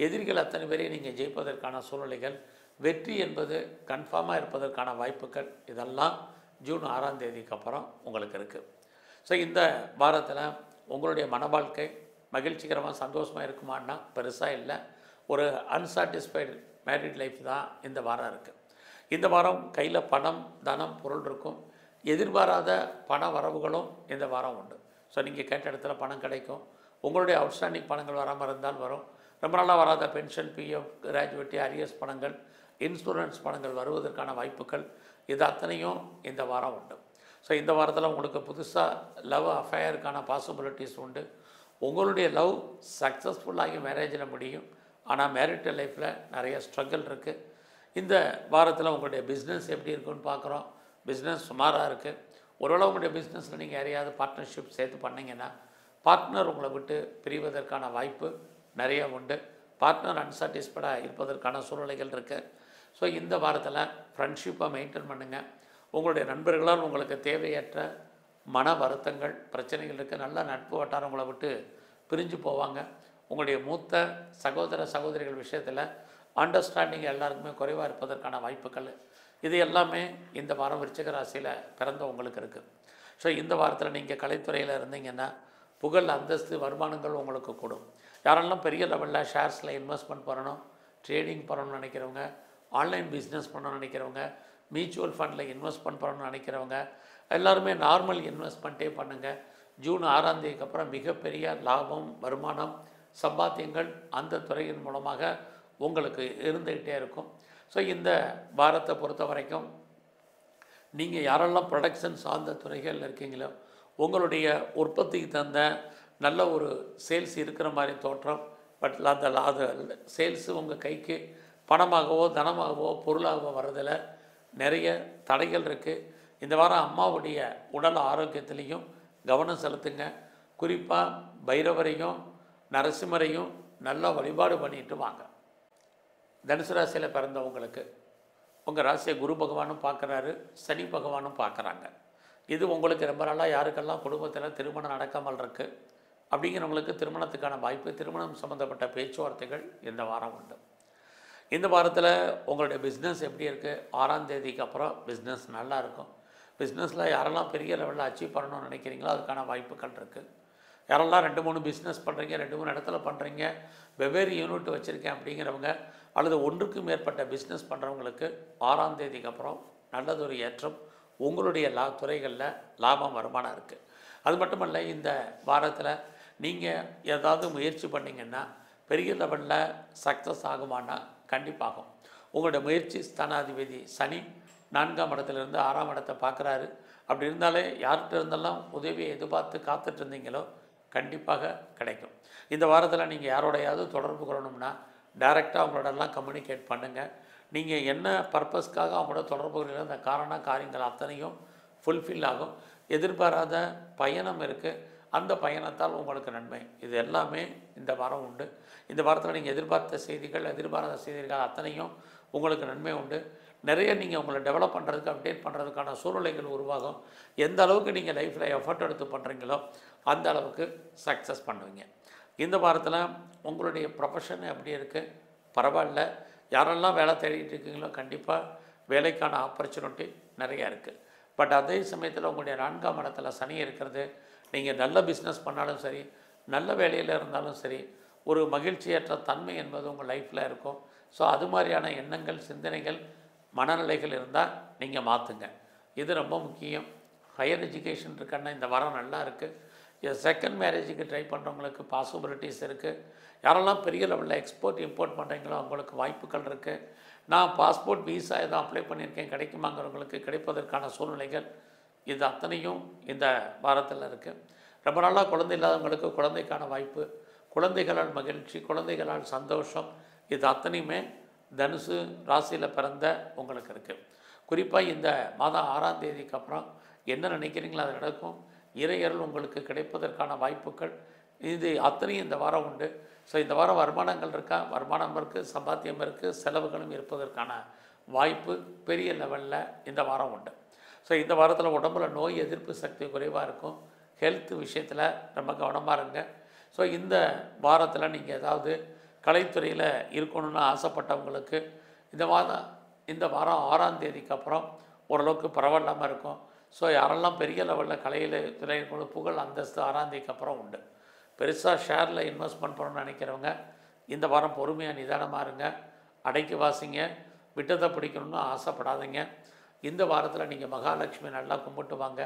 எதிரிகள் அத்தனை பேரையும் நீங்கள் ஜெயிப்பதற்கான சூழ்நிலைகள், வெற்றி என்பது கன்ஃபார்மாக இருப்பதற்கான வாய்ப்புகள் இதெல்லாம் ஜூன் 6ஆம் தேதிக்கு அப்புறம் உங்களுக்கு இருக்குது. ஸோ இந்த வாரத்தில் உங்களுடைய மன வாழ்க்கை மகிழ்ச்சிகரமாக சந்தோஷமாக இருக்குமான்னா பெருசாக இல்லை. ஒரு அன்சாட்டிஸ்ஃபைடு மேரிட் லைஃப் தான் இந்த வாரம் இருக்குது. இந்த வாரம் கையில் பணம், தனம், பொருள் இருக்கும். எதிர்பாராத பண வரவுகளும் இந்த வாரம் உண்டு. ஸோ நீங்கள் கேட்ட இடத்துல பணம் கிடைக்கும். உங்களுடைய அவுட்ஸ்டாண்டிங் பணங்கள் வராமல் இருந்தால் வரும். ரொம்ப நாளாக வராத பென்ஷன், பிஎஃப், கிராஜுவேட்டி, அரியர்ஸ் பணங்கள், இன்சூரன்ஸ் பணங்கள் வருவதற்கான வாய்ப்புகள் இது அத்தனையும் இந்த வாரம் உண்டு. ஸோ இந்த வாரத்தில் உங்களுக்கு புதுசாக லவ் அஃபேருக்கான பாசிபிலிட்டிஸ் உண்டு. உங்களுடைய லவ் சக்ஸஸ்ஃபுல்லாகி மேரேஜில் முடியும். ஆனால் மேரிட்டல் லைஃப்பில் நிறைய ஸ்ட்ரகிள் இருக்குது. இந்த வாரத்தில் உங்களுடைய பிஸ்னஸ் எப்படி இருக்குன்னு பார்க்குறோம். பிஸ்னஸ் சுமாராக இருக்குது. ஒருவேளை உங்களுடைய பிஸ்னஸில் நீங்கள் யாரையாவது பார்ட்னர்ஷிப் சேர்த்து பண்ணிங்கன்னா பார்ட்னர் உங்களை விட்டு பிரிவதற்கான வாய்ப்பு நிறைய உண்டு. பார்ட்னர் அன்சாட்டிஸ்ஃபைடாக இருப்பதற்கான சூழ்நிலைகள் இருக்குது. ஸோ இந்த வாரத்தில் ஃப்ரெண்ட்ஷிப்பை மெயின்டைன் பண்ணுங்கள். உங்களுடைய நண்பர்களால் உங்களுக்கு தேவையற்ற மன வருத்தங்கள், பிரச்சனைகள் இருக்குது. நல்ல நட்பு வட்டாரம் உங்களை விட்டு பிரிஞ்சு போவாங்க. உங்களுடைய மூத்த சகோதர சகோதரிகள் விஷயத்தில் அண்டர்ஸ்டாண்டிங் எல்லாருக்குமே குறைவாக இருப்பதற்கான வாய்ப்புகள் இது எல்லாமே இந்த வாரம் விருச்சிக ராசியில் பிறந்த உங்களுக்கு இருக்குது. ஸோ இந்த வாரத்தில் நீங்கள் கலைத்துறையில் இருந்தீங்கன்னா புகழ், அந்தஸ்து, வருமானங்கள் உங்களுக்கு கூடும். யாரெல்லாம் பெரிய லெவலில் ஷேர்ஸில் இன்வெஸ்ட்மெண்ட் பண்ணணும், ட்ரேடிங் பண்ணணும்னு நினைக்கிறவங்க, ஆன்லைன் பிஸ்னஸ் பண்ணணும்னு நினைக்கிறவங்க, மியூச்சுவல் ஃபண்டில் இன்வெஸ்ட்மெண்ட் பண்ணணும்னு நினைக்கிறவங்க எல்லாருமே நார்மல் இன்வெஸ்ட்மெண்ட்டே பண்ணுங்கள். ஜூன் 6ஆம் தேதிக்கு அப்புறம் மிகப்பெரிய லாபம், வருமானம், சம்பாத்தியங்கள் அந்த துறையின் மூலமாக உங்களுக்கு இருந்துக்கிட்டே இருக்கும். ஸோ இந்த வாரத்தை பொறுத்த வரைக்கும் நீங்கள் யாரெல்லாம் ப்ரொடக்ஷன் சார்ந்த துறைகளில் இருக்கீங்களோ உங்களுடைய உற்பத்திக்கு தந்த நல்ல ஒரு சேல்ஸ் இருக்கிற மாதிரி தோற்றம். பட் அது சேல்ஸு உங்கள் கைக்கு பணமாகவோ தனமாகவோ பொருளாகவோ வர்றதில் நிறைய தடைகள் இருக்குது. இந்த வாரம் அம்மாவுடைய உடல் ஆரோக்கியத்திலையும் கவனம் செலுத்துங்க. குறிப்பாக பைரவரையும் நரசிம்மரையும் நல்லா வழிபாடு பண்ணிட்டு வாங்க. தனுசு ராசியில் பிறந்தவங்களுக்கு உங்கள் ராசியை குரு பகவானும் பார்க்குறாரு, சனி பகவானும் பார்க்குறாங்க. இது உங்களுக்கு ரொம்ப நாளாக யாருக்கெல்லாம் குடும்பத்தில் திருமணம் நடக்காமல் இருக்குது அப்படிங்கிறவங்களுக்கு திருமணத்துக்கான வாய்ப்பு, திருமணம் சம்மந்தப்பட்ட பேச்சுவார்த்தைகள் இந்த வாரம் உண்டு. இந்த வாரத்தில் உங்களுடைய பிஸ்னஸ் எப்படி இருக்குது? 6ஆம் தேதிக்கு அப்புறம் பிஸ்னஸ் நல்லா இருக்கும். பிஸ்னஸில் யாரெல்லாம் பெரிய லெவலில் அச்சீவ் பண்ணணும்னு நினைக்கிறீங்களோ அதுக்கான வாய்ப்புகள் இருக்குது. யாரெல்லாம் 2-3 பிஸ்னஸ் பண்ணுறீங்க, 2-3 இடத்துல பண்ணுறீங்க, வெவ்வேறு யூனிட் வச்சுருக்கேன் அப்படிங்கிறவங்க அல்லது ஒன்றுக்கு மேற்பட்ட பிஸ்னஸ் பண்ணுறவங்களுக்கு 6ஆம் தேதிக்கு அப்புறம் நல்லதொரு ஏற்றம், உங்களுடைய துறைகளில் லாபம், வருமானம் இருக்குது. அது மட்டுமல்ல, இந்த வாரத்தில் நீங்கள் ஏதாவது முயற்சி பண்ணிங்கன்னா பெரிய லெவலில் சக்ஸஸ் ஆகுமானா கண்டிப்பாகும். உங்களுடைய முயற்சி ஸ்தானாதிபதி சனி 4ஆம் இடத்துலேருந்து 6ஆம் இடத்தை பார்க்குறாரு. அப்படி இருந்தாலே யார்கிட்ட இருந்தெல்லாம் உதவியை எதிர்பார்த்து காத்துட்டு இருந்தீங்களோ கண்டிப்பாக கிடைக்கும். இந்த வாரத்தில் நீங்கள் யாரோடையாவது தொடர்பு கொள்ளணும்னா டைரெக்டாக அவங்களோடலாம் கம்யூனிகேட் பண்ணுங்கள். நீங்கள் என்ன பர்பஸ்க்காக அவங்களோட தொடர்பு கொள்ளணும் அந்த காரியங்கள் அத்தனையும் ஃபுல்ஃபில் ஆகும். எதிர்பாராத பயணம் இருக்குது, அந்த பயணத்தால் உங்களுக்கு நன்மை. இது எல்லாமே இந்த வாரம் உண்டு. இந்த வாரத்தில் நீங்கள் எதிர்பார்த்த செய்திகள், எதிர்பாராத செய்திகள் அத்தனையும் உங்களுக்கு நன்மை உண்டு. நிறைய நீங்கள் உங்களை டெவலப் பண்ணுறதுக்கு, அப்டேட் பண்ணுறதுக்கான சூழ்நிலைகள் உருவாகும். எந்த அளவுக்கு நீங்கள் லைஃப்பில் எஃபர்ட் எடுத்து பண்ணுறீங்களோ அந்த அளவுக்கு சக்ஸஸ் பண்ணுவீங்க. இந்த வாரத்தில் உங்களுடைய ப்ரொஃபஷன் எப்படி இருக்குது? பரவாயில்ல. யாரெல்லாம் வேலை தேடிட்டு இருக்கீங்களோ கண்டிப்பாக வேலைக்கான ஆப்பர்ச்சுனிட்டி நிறையா இருக்குது. பட் அதே சமயத்தில் உங்களுடைய 4ஆம் இடத்துல சனி இருக்கிறது நீங்கள் நல்ல பிஸ்னஸ் பண்ணாலும் சரி, நல்ல வேலையில் இருந்தாலும் சரி, ஒரு மகிழ்ச்சியற்ற தன்மை என்பது உங்கள் லைஃப்பில் இருக்கும். ஸோ அது மாதிரியான எண்ணங்கள், சிந்தனைகள், மனநிலைகள் இருந்தால் நீங்கள் மாற்றுங்க. இது ரொம்ப முக்கியம். ஹையர் எஜுகேஷன் இருக்குன்னா இந்த வாரம் நல்லா இருக்குது. செகண்ட் மேரேஜுக்கு ட்ரை பண்ணுறவங்களுக்கு பாசிபிலிட்டிஸ் இருக்குது. யாரெல்லாம் பெரிய லெவலில் எக்ஸ்போர்ட் இம்போர்ட் பண்ணுறீங்களோ அவங்களுக்கு வாய்ப்புகள் இருக்குது. நான் பாஸ்போர்ட் விசா எதுவும் அப்ளை பண்ணியிருக்கேன் கிடைக்குமாங்கிறவங்களுக்கு கிடைப்பதற்கான சூழ்நிலைகள் இது அத்தனையும் இந்த வாரத்தில் இருக்குது. ரொம்ப நாளாக குழந்தை இல்லாதவங்களுக்கு குழந்தைக்கான வாய்ப்பு, குழந்தைகளால் மகிழ்ச்சி, குழந்தைகளால் சந்தோஷம், இது அத்தனையுமே தனுசு ராசியில் பிறந்த உங்களுக்கு இருக்குது. குறிப்பாக இந்த மாதம் 6ஆம் தேதிக்கு அப்புறம் என்ன நினைக்கிறீங்களோ அது நடக்கும். இறையருள் உங்களுக்கு கிடைப்பதற்கான வாய்ப்புகள் இது அத்தனையும் இந்த வாரம் உண்டு. ஸோ இந்த வாரம் வருமானங்கள் இருக்கா, வருமானம் இருக்குது, சம்பாத்தியம் இருக்குது, செலவுகளும் இருப்பதற்கான வாய்ப்பு பெரிய லெவலில் இந்த வாரம் உண்டு. ஸோ இந்த வாரத்தில் உடம்புல நோய் எதிர்ப்பு சக்தி குறைவாக இருக்கும். ஹெல்த் விஷயத்தில் ரொம்ப கவனமாக இருங்க. ஸோ இந்த வாரத்தில் நீங்கள் ஏதாவது கலைத்துறையில் இருக்கணும்னு ஆசைப்பட்டவங்களுக்கு இந்த வாரம் 6ஆம் தேதிக்கு அப்புறம் ஓரளவுக்கு பரவாயில்லாமல் இருக்கும். ஸோ யாரெல்லாம் பெரிய லெவலில் கலையில் துறையில புகழ் அந்தஸ்து 6ஆம் தேதிக்கு அப்புறம் உண்டு. பெருசாக ஷேரில் இன்வெஸ்ட்மெண்ட் பண்ணணும்னு நினைக்கிறவங்க இந்த வாரம் பொறுமையாக நிதானமாக இருங்க. அடைக்கி வாசிங்க. விட்டதை பிடிக்கணும்னு ஆசைப்படாதீங்க. இந்த வாரத்தில் நீங்கள் மகாலட்சுமி நல்லா கும்பிட்டு வாங்க.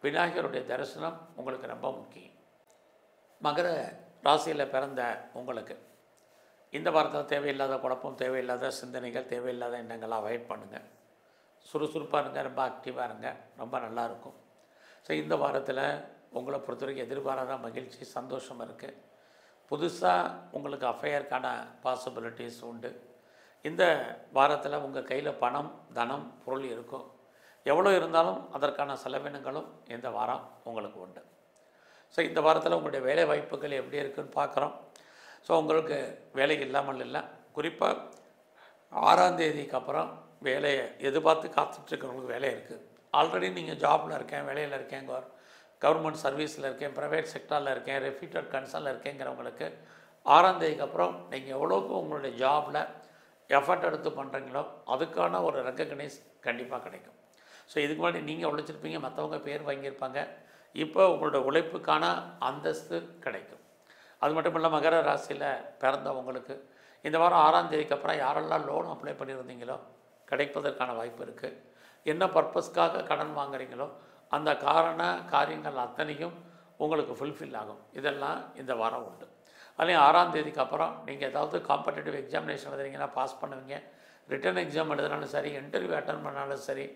விநாயகருடைய தரிசனம் உங்களுக்கு ரொம்ப முக்கியம். மகர ராசியில் பிறந்த உங்களுக்கு இந்த வாரத்தில் தேவையில்லாத குழப்பம், தேவையில்லாத சிந்தனைகள், தேவையில்லாத எண்ணங்களை அவாய்ட் பண்ணுங்கள். சுறுசுறுப்பாக இருங்க, ரொம்ப ஆக்டிவாக இருங்க, ரொம்ப நல்லாயிருக்கும். ஸோ இந்த வாரத்தில் உங்களை பொறுத்த வரைக்கும் எதிர்பாராத மகிழ்ச்சி, சந்தோஷம் இருக்குது. புதுசாக உங்களுக்கு அஃபையருக்கான பாசிபிலிட்டிஸ் உண்டு. இந்த வாரத்தில் உங்கள் கையில் பணம், தனம், பொருள் இருக்கும். எவ்வளோ இருந்தாலும் அதற்கான செலவினங்களும் இந்த வாரம் உங்களுக்கு உண்டு. ஸோ இந்த வாரத்தில் உங்களுடைய வேலை வாய்ப்புகள் எப்படி இருக்குதுன்னு பார்க்குறோம். ஸோ உங்களுக்கு வேலை இல்லாமல் இல்லை. குறிப்பாக 6ஆம் தேதிக்கு அப்புறம் வேலையை எதிர்பார்த்து காத்துட்ருக்கிறவங்களுக்கு வேலை இருக்குது. ஆல்ரெடி நீங்கள் ஜாபில் இருக்கேன், வேலையில் இருக்கேன், கவர்மெண்ட் சர்வீஸில் இருக்கேன், ப்ரைவேட் செக்டாரில் இருக்கேன், ரெப்யூட்டட் கன்சர்னில் இருக்கேங்கிறவங்களுக்கு 6ஆம் தேதிக்கு அப்புறம் நீங்கள் எவ்வளோக்கு உங்களுடைய ஜாபில் எஃபர்ட் எடுத்து பண்ணுறீங்களோ அதுக்கான ஒரு ரெக்கக்னைஸ் கண்டிப்பாக கிடைக்கும். ஸோ இதுக்கு முன்னாடி நீங்கள் உழைச்சிருப்பீங்க, மற்றவங்க பேர் வாங்கியிருப்பாங்க. இப்போ உங்களோட உழைப்புக்கான அந்தஸ்து கிடைக்கும். அது மட்டும் இல்லை, மகர ராசியில் பிறந்தவங்களுக்கு இந்த வாரம் 6ஆம் தேதிக்கு அப்புறம் யாரெல்லாம் லோன் அப்ளை பண்ணியிருந்தீங்களோ கிடைப்பதற்கான வாய்ப்பு இருக்குது. என்ன பர்பஸ்க்காக கடன் வாங்குறீங்களோ அந்த காரியங்கள் அத்தனையும் உங்களுக்கு ஃபுல்ஃபில் ஆகும். இதெல்லாம் இந்த வாரம் உண்டு. அதுலேயும் 6ஆம் தேதிக்கு அப்புறம் நீங்கள் ஏதாவது காம்படிட்டிவ் எக்ஸாமினேஷன் எழுதுறீங்கன்னா பாஸ் பண்ணுவீங்க. ரிட்டன் எக்ஸாம் எழுதினாலும் சரி, இன்டர்வியூ அட்டன் பண்ணாலும் சரி,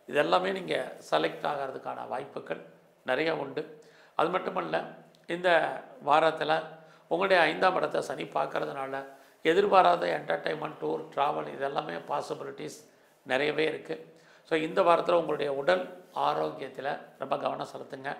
இதெல்லாமே நீங்கள் செலக்ட் ஆகிறதுக்கான வாய்ப்புகள் நிறைய உண்டு. அது மட்டுமல்ல, இந்த வாரத்தில் உங்களுடைய 5ஆம் இடத்தை சனி பார்க்கறதுனால எதிர்பாராத என்டர்டெயின்மெண்ட், டூர், ட்ராவல் இதெல்லாமே பாசிபிலிட்டிஸ் நிறையவே இருக்குது. ஸோ இந்த வாரத்தில் உங்களுடைய உடல் ஆரோக்கியத்தில் ரொம்ப கவனம் செலுத்துங்க.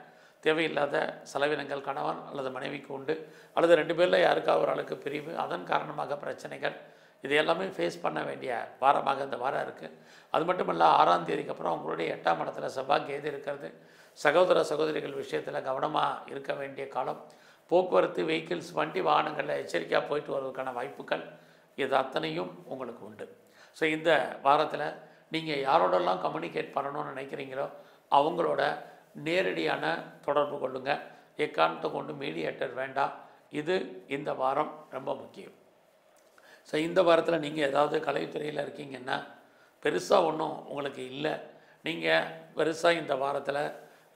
தேவையில்லாத செலவினங்கள் கணவன் அல்லது மனைவிக்கு உண்டு, அல்லது 2 பேரில் யாருக்காவது ஒரு ஆளுக்கு பிரிவு, அதன் காரணமாக பிரச்சனைகள், இது எல்லாமே ஃபேஸ் பண்ண வேண்டிய வாரமாக இந்த வாரம் இருக்குது. அது மட்டும் இல்லை, 6ஆம் தேதிக்கு அப்புறம் உங்களுடைய 8ஆம் இடத்துல செவ்வாய் கேது இருக்கிறது. சகோதர சகோதரிகள் விஷயத்தில் கவனமாக இருக்க வேண்டிய காலம். போக்குவரத்து, வெஹிக்கிள்ஸ், வண்டி வாகனங்களில் எச்சரிக்கையாக போயிட்டு வருவதற்கான வாய்ப்புகள் இது அத்தனையும் உங்களுக்கு உண்டு. ஸோ இந்த வாரத்தில் நீங்கள் யாரோடெல்லாம் கம்யூனிகேட் பண்ணணும்னு நினைக்கிறீங்களோ அவங்களோட நேரடியான தொடர்பு கொள்ளுங்கள். எக்காரணத்தை கொண்டு மீடியேட்டர் வேண்டாம். இது இந்த வாரம் ரொம்ப முக்கியம். ஸோ இந்த வாரத்தில் நீங்கள் ஏதாவது கலைத்துறையில் இருக்கீங்கன்னா பெருசாக ஒன்றும் உங்களுக்கு இல்லை. நீங்கள் பெருசாக இந்த வாரத்தில்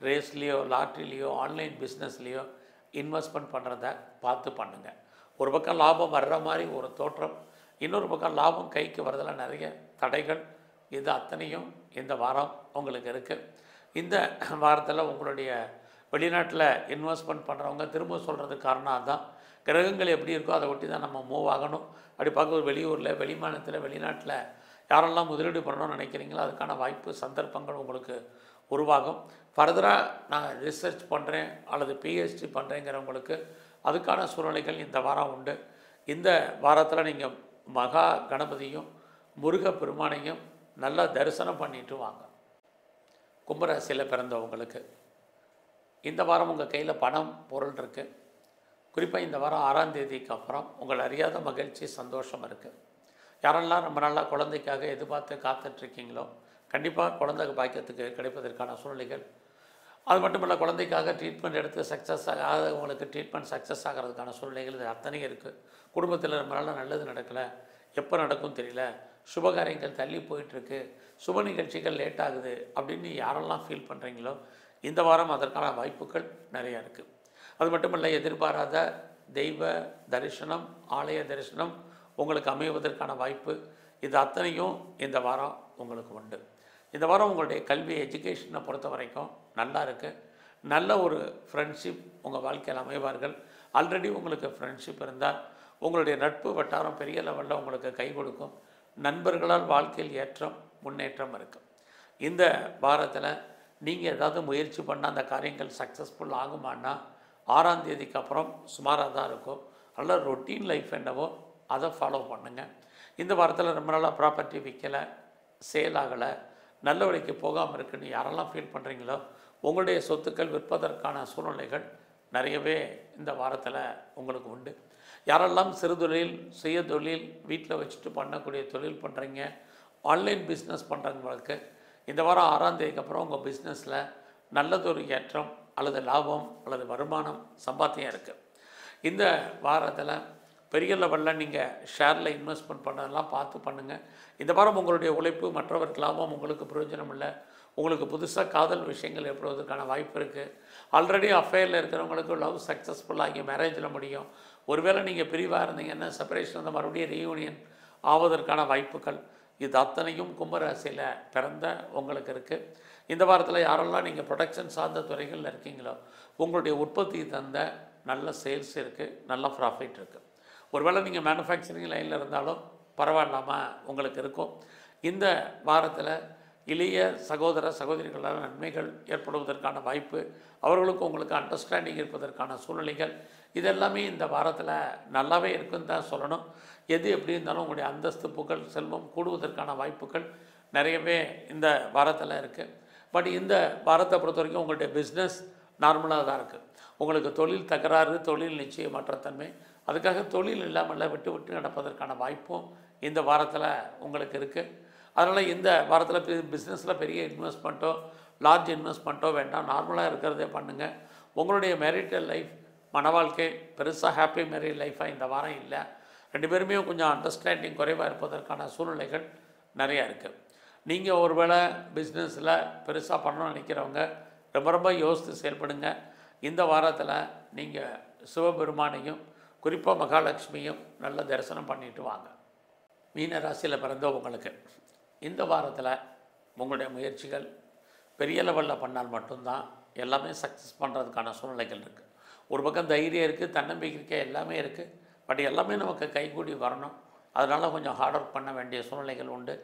ரேஸ்லேயோ, லாட்ரிலேயோ, ஆன்லைன் பிஸ்னஸ்லேயோ இன்வெஸ்ட்மெண்ட் பண்ணுறத பார்த்து பண்ணுங்கள். ஒரு பக்கம் லாபம் வர்ற மாதிரி ஒரு தோற்றம், இன்னொரு பக்கம் லாபம் கைக்கு வரதில் நிறைய தடைகள், இது அத்தனையும் இந்த வாரம் உங்களுக்கு இருக்குது. இந்த வாரத்தில் உங்களுடைய வெளிநாட்டில் இன்வெஸ்ட்மெண்ட் பண்ணுறவங்க திரும்ப சொல்கிறதுக்கு காரணம் அதுதான். கிரகங்கள் எப்படி இருக்கோ அதை ஒட்டி தான் நம்ம மூவ் ஆகணும். அப்படி பார்க்க வெளியூரில், வெளிமாநிலத்தில், வெளிநாட்டில் யாரெல்லாம் முதலீடு பண்ணணும்னு நினைக்கிறீங்களோ அதுக்கான வாய்ப்பு, சந்தர்ப்பங்கள் உங்களுக்கு உருவாகும். ஃபர்தராக நான் ரிசர்ச் பண்ணுறேன் அல்லது பிஹெச்டி பண்ணுறேங்கிறவங்களுக்கு அதுக்கான சூழ்நிலைகள் இந்த வாரம் உண்டு. இந்த வாரத்தில் நீங்கள் மகா கணபதியும் முருகப்பெருமானையும் நல்லா தரிசனம் பண்ணிட்டு வாங்க. கும்பராசியில் பிறந்தவங்களுக்கு இந்த வாரம் உங்கள் கையில் பணம், பொருள் இருக்குது. குறிப்பாக இந்த வாரம் 6ஆம் தேதிக்கு அப்புறம் உங்கள் அறியாத மகிழ்ச்சி, சந்தோஷம் இருக்குது. யாரெல்லாம் ரொம்ப நாளாக குழந்தைக்காக எதிர்பார்த்து காத்துட்ருக்கீங்களோ கண்டிப்பாக குழந்தை பாக்கியத்துக்கு கிடைப்பதற்கான சூழ்நிலைகள் அது மட்டும் இல்லை, குழந்தைக்காக ட்ரீட்மெண்ட் எடுத்து சக்ஸஸ் ஆகாதவங்களுக்கு ட்ரீட்மெண்ட் சக்ஸஸ் ஆகிறதுக்கான சூழ்நிலைகள் இது அத்தனையும் இருக்குது. குடும்பத்தில் நம்மளால நல்லது நடக்கலை, எப்போ நடக்கும் தெரியல, சுபகாரியங்கள் தள்ளி போயிட்டுருக்கு, சுப நிகழ்ச்சிகள் லேட் ஆகுது அப்படின்னு யாரெல்லாம் ஃபீல் பண்ணுறீங்களோ இந்த வாரம் அதற்கான வாய்ப்புகள் நிறையா இருக்குது. அது மட்டும் இல்லை, எதிர்பாராத தெய்வ தரிசனம், ஆலய தரிசனம் உங்களுக்கு அமைவதற்கான வாய்ப்பு இது அத்தனையும் இந்த வாரம் உங்களுக்கு உண்டு. இந்த வாரம் உங்களுடைய கல்வி எஜுகேஷனை பொறுத்த வரைக்கும் நல்லா இருக்குது. நல்ல ஒரு ஃப்ரெண்ட்ஷிப் உங்கள் வாழ்க்கையில் அமைவார்கள். ஆல்ரெடி உங்களுக்கு ஃப்ரெண்ட்ஷிப் இருந்தால் உங்களுடைய நட்பு வட்டாரம் பெரிய லெவலில் உங்களுக்கு கை கொடுக்கும். நண்பர்களால் வாழ்க்கையில் ஏற்றம் முன்னேற்றம் இருக்குது. இந்த வாரத்தில் நீங்கள் ஏதாவது முயற்சி பண்ணால் அந்த காரியங்கள் சக்ஸஸ்ஃபுல் ஆகுமானா 6ஆம் தேதிக்கு அப்புறம் சுமாராக தான் இருக்கும். நல்ல ரொட்டீன் லைஃப் என்னவோ அதை ஃபாலோ பண்ணுங்கள். இந்த வாரத்தில் ரொம்ப நாளாக ப்ராப்பர்ட்டி விற்கலை, சேல் ஆகலை, நல்ல வழிக்கு போகாமல் இருக்குன்னு யாரெல்லாம் ஃபீல் பண்ணுறீங்களோ உங்களுடைய சொத்துக்கள் விற்பதற்கான சூழ்நிலைகள் நிறையவே இந்த வாரத்தில் உங்களுக்கு உண்டு. யாரெல்லாம் சிறு தொழில், சுய தொழில், வீட்டில் வச்சுட்டு பண்ணக்கூடிய தொழில் பண்ணுறீங்க, ஆன்லைன் பிஸ்னஸ் பண்ணுறவங்களுக்கு இந்த வாரம் 6ஆம் தேதிக்கு அப்புறம் உங்கள் பிஸ்னஸில் நல்லதொரு ஏற்றம் அல்லது லாபம் அல்லது வருமானம் சம்பாத்தியம் இருக்குது. இந்த வாரத்தில் பெரிய லெவலில் நீங்கள் ஷேரில் இன்வெஸ்ட்மெண்ட் பண்ணதெல்லாம் பார்த்து பண்ணுங்கள். இந்த வாரம் உங்களுடைய உழைப்பு மற்றவருக்கு லாபம், உங்களுக்கு பிரயோஜனம் இல்லை. உங்களுக்கு புதுசாக காதல் விஷயங்கள் ஏற்படுவதற்கான வாய்ப்பு இருக்குது. ஆல்ரெடி அஃபேரில் இருக்கிறவங்களுக்கு லவ் சக்ஸஸ்ஃபுல்லாகி மேரேஜில் முடியும். ஒருவேளை நீங்கள் பிரிவாக இருந்தீங்கன்னா செப்பரேஷன் வந்து மறுபடியும் ரீயூனியன் ஆவதற்கான வாய்ப்புகள் இது அத்தனையும் கும்பராசியில் பிறந்த உங்களுக்கு இருக்குது. இந்த வாரத்தில் யாரெல்லாம் நீங்கள் ப்ரொடக்ஷன் சார்ந்த துறைகளில் இருக்கீங்களோ உங்களுடைய உற்பத்தி தந்த நல்ல சேல்ஸ் இருக்குது, நல்ல ப்ராஃபிட் இருக்குது. ஒருவேளை நீங்கள் மேனுஃபேக்சரிங் லைனில் இருந்தாலும் பரவாயில்லாமல் உங்களுக்கு இருக்கும். இந்த வாரத்தில் இளைய சகோதர சகோதரிகளால் நன்மைகள் ஏற்படுவதற்கான வாய்ப்பு, அவர்களுக்கு உங்களுக்கு அண்டர்ஸ்டாண்டிங் இருப்பதற்கான சூழ்நிலைகள் இதெல்லாமே இந்த வாரத்தில் நல்லாவே இருக்குன்னு தான் சொல்லணும். எது எப்படி இருந்தாலும் உங்களுடைய அந்தஸ்து, புகழ், செல்வம் கூடுவதற்கான வாய்ப்புகள் நிறையவே இந்த வாரத்தில் இருக்குது. பட் இந்த வாரத்தை பொறுத்த வரைக்கும் உங்களுடைய பிஸ்னஸ் நார்மலாக தான் இருக்குது. உங்களுக்கு தொழில் தகராறு, தொழில் நிச்சயமற்ற தன்மை, அதுக்காக தொழில் இல்லாமல் விட்டு விட்டு நடப்பதற்கான வாய்ப்பும் இந்த வாரத்தில் உங்களுக்கு இருக்குது. அதனால் இந்த வாரத்தில் பிஸ்னஸில் பெரிய இன்வெஸ்ட்மெண்ட்டோ லார்ஜ் இன்வெஸ்ட்மெண்ட்டோ வேண்டாம், நார்மலாக இருக்கிறதே பண்ணுங்கள். உங்களுடைய மேரிட்டல் லைஃப், மன வாழ்க்கை பெருசாக ஹாப்பி மேரிட் லைஃபாக இந்த வாரம் இல்லை. 2 பேருமே கொஞ்சம் அண்டர்ஸ்டாண்டிங் குறைவாக இருப்பதற்கான சூழ்நிலைகள் நிறையா இருக்குது. நீங்கள் ஒரு வேளை பிஸ்னஸில் பெருசாக பண்ணணும்னு நினைக்கிறவங்க ரொம்ப ரொம்ப யோசித்து செயல்படுங்க. இந்த வாரத்தில் நீங்கள் சிவபெருமானையும் குறிப்பாக மகாலட்சுமியும் நல்ல தரிசனம் பண்ணிட்டு வாங்க. மீன ராசியில் பிறந்தவங்களுக்கு இந்த வாரத்தில் உங்களுடைய முயற்சிகள் பெரிய லெவலில் பண்ணால் மட்டும்தான் எல்லாமே சக்ஸஸ் பண்ணுறதுக்கான சூழ்நிலைகள் இருக்குது. ஒரு பக்கம் தைரியம் இருக்குது, தன்னம்பிக்கை எல்லாமே இருக்குது. பட் எல்லாமே நமக்கு கைகூடி வரணும். அதனால் கொஞ்சம் ஹார்ட் ஒர்க் பண்ண வேண்டிய சூழ்நிலைகள் உண்டு.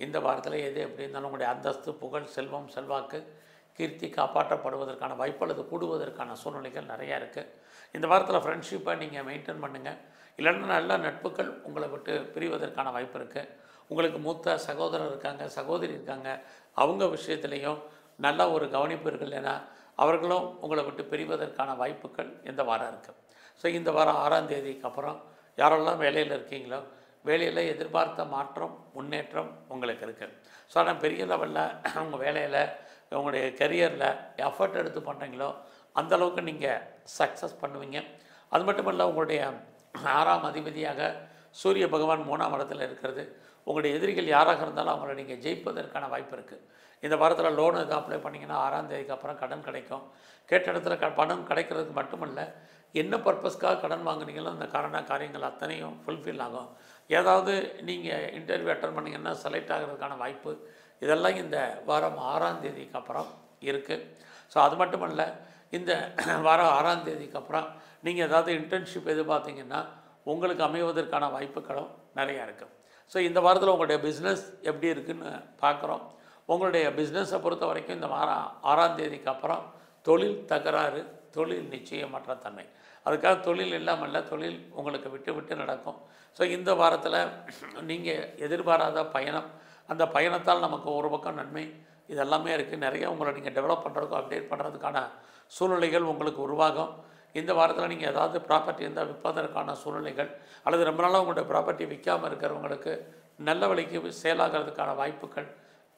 இந்த வாரத்தில் எது எப்படி இருந்தாலும் உங்களுடைய அந்தஸ்து, புகழ், செல்வம், செல்வாக்கு, கீர்த்தி காப்பாற்றப்படுவதற்கான வாய்ப்பு அல்லது கூடுவதற்கான சூழ்நிலைகள் நிறையா இருக்குது. இந்த வாரத்தில் ஃப்ரெண்ட்ஷிப்பை நீங்கள் மெயின்டைன் பண்ணுங்கள். இல்லைன்னா நல்ல நட்புகள் உங்களை விட்டு பிரிவதற்கான வாய்ப்பு இருக்குது. உங்களுக்கு மூத்த சகோதரர் இருக்காங்க, சகோதரி இருக்காங்க, அவங்க விஷயத்துலேயும் நல்ல ஒரு கவனிப்பு இருக்குது. ஏன்னா அவர்களும் உங்களை விட்டு பிரிவதற்கான வாய்ப்புகள் இந்த வாரம் இருக்குது. ஸோ இந்த வாரம் 6ஆம் தேதிக்கு அப்புறம் யாரெல்லாம் வேலையில் இருக்கீங்களோ வேலையில் எதிர்பார்த்த மாற்றம், முன்னேற்றம் உங்களுக்கு இருக்குது. ஸோ ஆனால் பெரிய லெவலில் உங்கள் வேலையில், உங்களுடைய கெரியரில் எஃபர்ட் எடுத்து பண்ணுறீங்களோ அந்தளவுக்கு நீங்கள் சக்ஸஸ் பண்ணுவீங்க. அது மட்டும் இல்லை, உங்களுடைய 6ஆம் அதிபதியாக சூரிய பகவான் 3ஆம் இடத்துல இருக்கிறது. உங்களுடைய எதிரிகள் யாராக இருந்தாலும் அவங்கள நீங்கள் ஜெயிப்பதற்கான வாய்ப்பு இருக்குது. இந்த வாரத்தில் லோன் எதுவும் அப்ளை பண்ணிங்கன்னா 6ஆம் தேதிக்கு அப்புறம் கடன் கிடைக்கும். கேட்ட இடத்துல பணம் கிடைக்கிறதுக்கு மட்டுமல்ல, என்ன பர்பஸ்க்காக கடன் வாங்குனீங்களோ அந்த காரியங்கள் அத்தனையும் ஃபுல்ஃபில் ஆகும். ஏதாவது நீங்கள் இன்டர்வியூ அட்டன் பண்ணிங்கன்னா செலக்ட் ஆகிறதுக்கான வாய்ப்பு இதெல்லாம் இந்த வாரம் 6ஆம் தேதிக்கு அப்புறம் இருக்குது. ஸோ அது மட்டுமல்ல, இந்த வாரம் 6ஆம் தேதிக்கு அப்புறம் நீங்கள் ஏதாவது இன்டர்ன்ஷிப் எதிர்பார்த்தீங்கன்னா உங்களுக்கு அமைவதற்கான வாய்ப்புகளும் நிறையா இருக்குது. ஸோ இந்த வாரத்தில் உங்களுடைய பிஸ்னஸ் எப்படி இருக்குதுன்னு பார்க்குறோம். உங்களுடைய பிஸ்னஸை பொறுத்த வரைக்கும் இந்த வாரம் 6ஆம் தேதிக்கு அப்புறம் தொழில் தகராறு, தொழில் நிச்சயமற்ற தன்மை, அதுக்காக தொழில் இல்லாமல் தொழில் உங்களுக்கு விட்டு விட்டு நடக்கும். ஸோ இந்த வாரத்தில் நீங்கள் எதிர்பாராத பயணம், அந்த பயணத்தால் நமக்கு ஒரு பக்கம் நன்மை இதெல்லாமே இருக்குது. நிறைய உங்களை நீங்கள் டெவலப் பண்ணுறதுக்கும் அப்டேட் பண்ணுறதுக்கான சூழ்நிலைகள் உங்களுக்கு உருவாகும். இந்த வாரத்தில் நீங்கள் ஏதாவது ப்ராப்பர்ட்டி இருந்தால் விற்பதற்கான சூழ்நிலைகள், அல்லது ரொம்ப நாளாக உங்களுடைய ப்ராப்பர்ட்டி விற்காமல் இருக்கிறவங்களுக்கு நல்ல விலைக்கு சேலாகிறதுக்கான வாய்ப்புகள்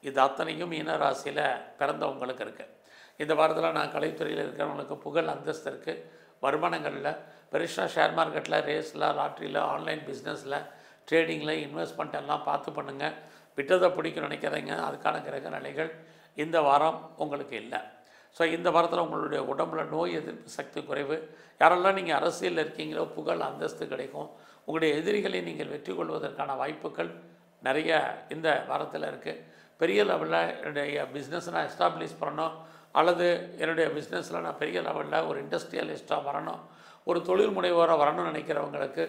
இது அத்தனையும் மீன ராசியில் பிறந்தவங்களுக்கு இருக்குது. இந்த வாரத்தில் நான் கலைத்துறையில் இருக்கிறவங்களுக்கு புகழ் அந்தஸ்து இருக்குது. வருமானங்களில் பெருசாக ஷேர் மார்க்கெட்டில், ரேஸில், லாட்ரியில், ஆன்லைன் பிஸ்னஸில், ட்ரேடிங்கில் இன்வெஸ்ட்மெண்ட் எல்லாம் பார்த்து பண்ணுங்கள். விட்டதை பிடிக்க நினைக்கிறீங்க, அதுக்கான கிரக நிலைகள் இந்த வாரம் உங்களுக்கு இல்லை. ஸோ இந்த வாரத்தில் உங்களுடைய உடம்புல நோய் எதிர்ப்பு சக்தி குறைவு. யாரெல்லாம் நீங்கள் அரசியலில் இருக்கீங்களோ புகழ் அந்தஸ்து கிடைக்கும். உங்களுடைய எதிரிகளை நீங்கள் வெற்றி கொள்வதற்கான வாய்ப்புகள் நிறைய இந்த வாரத்தில் இருக்குது. பெரிய லெவலில் என்னுடைய பிஸ்னஸை நான் எஸ்டாப்ளிஷ் பண்ணணும், அல்லது என்னுடைய பிஸ்னஸில் நான் பெரிய லெவலில் ஒரு இண்டஸ்ட்ரியலிஸ்ட்டாக வரணும், ஒரு தொழில் முனைவோராக வரணும்னு நினைக்கிறவங்களுக்கு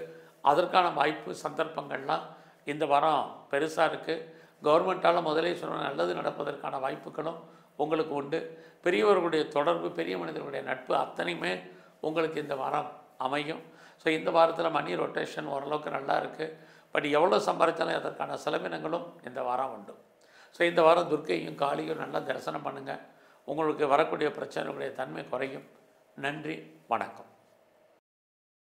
அதற்கான வாய்ப்பு சந்தர்ப்பங்கள்லாம் இந்த வாரம் பெருசாக இருக்குது. கவர்மெண்ட்டால் முதலே சொன்ன நல்லது நடப்பதற்கான வாய்ப்புகளும் உங்களுக்கு உண்டு. பெரியவர்களுடைய தொடர்பு, பெரிய மனிதர்களுடைய நட்பு அத்தனையுமே உங்களுக்கு இந்த வாரம் அமையும். ஸோ இந்த வாரத்தில் மணி ரொட்டேஷன் ஓரளவுக்கு நல்லா இருக்குது. பட் எவ்வளோ சம்பாதிச்சாலும் அதற்கான செலவினங்களும் இந்த வாரம் உண்டு. ஸோ இந்த வாரம் துர்க்கையும் காளியும் நல்லா தரிசனம் பண்ணுங்கள். உங்களுக்கு வரக்கூடிய பிரச்சனைகளுடைய தன்மை குறையும். நன்றி, வணக்கம்.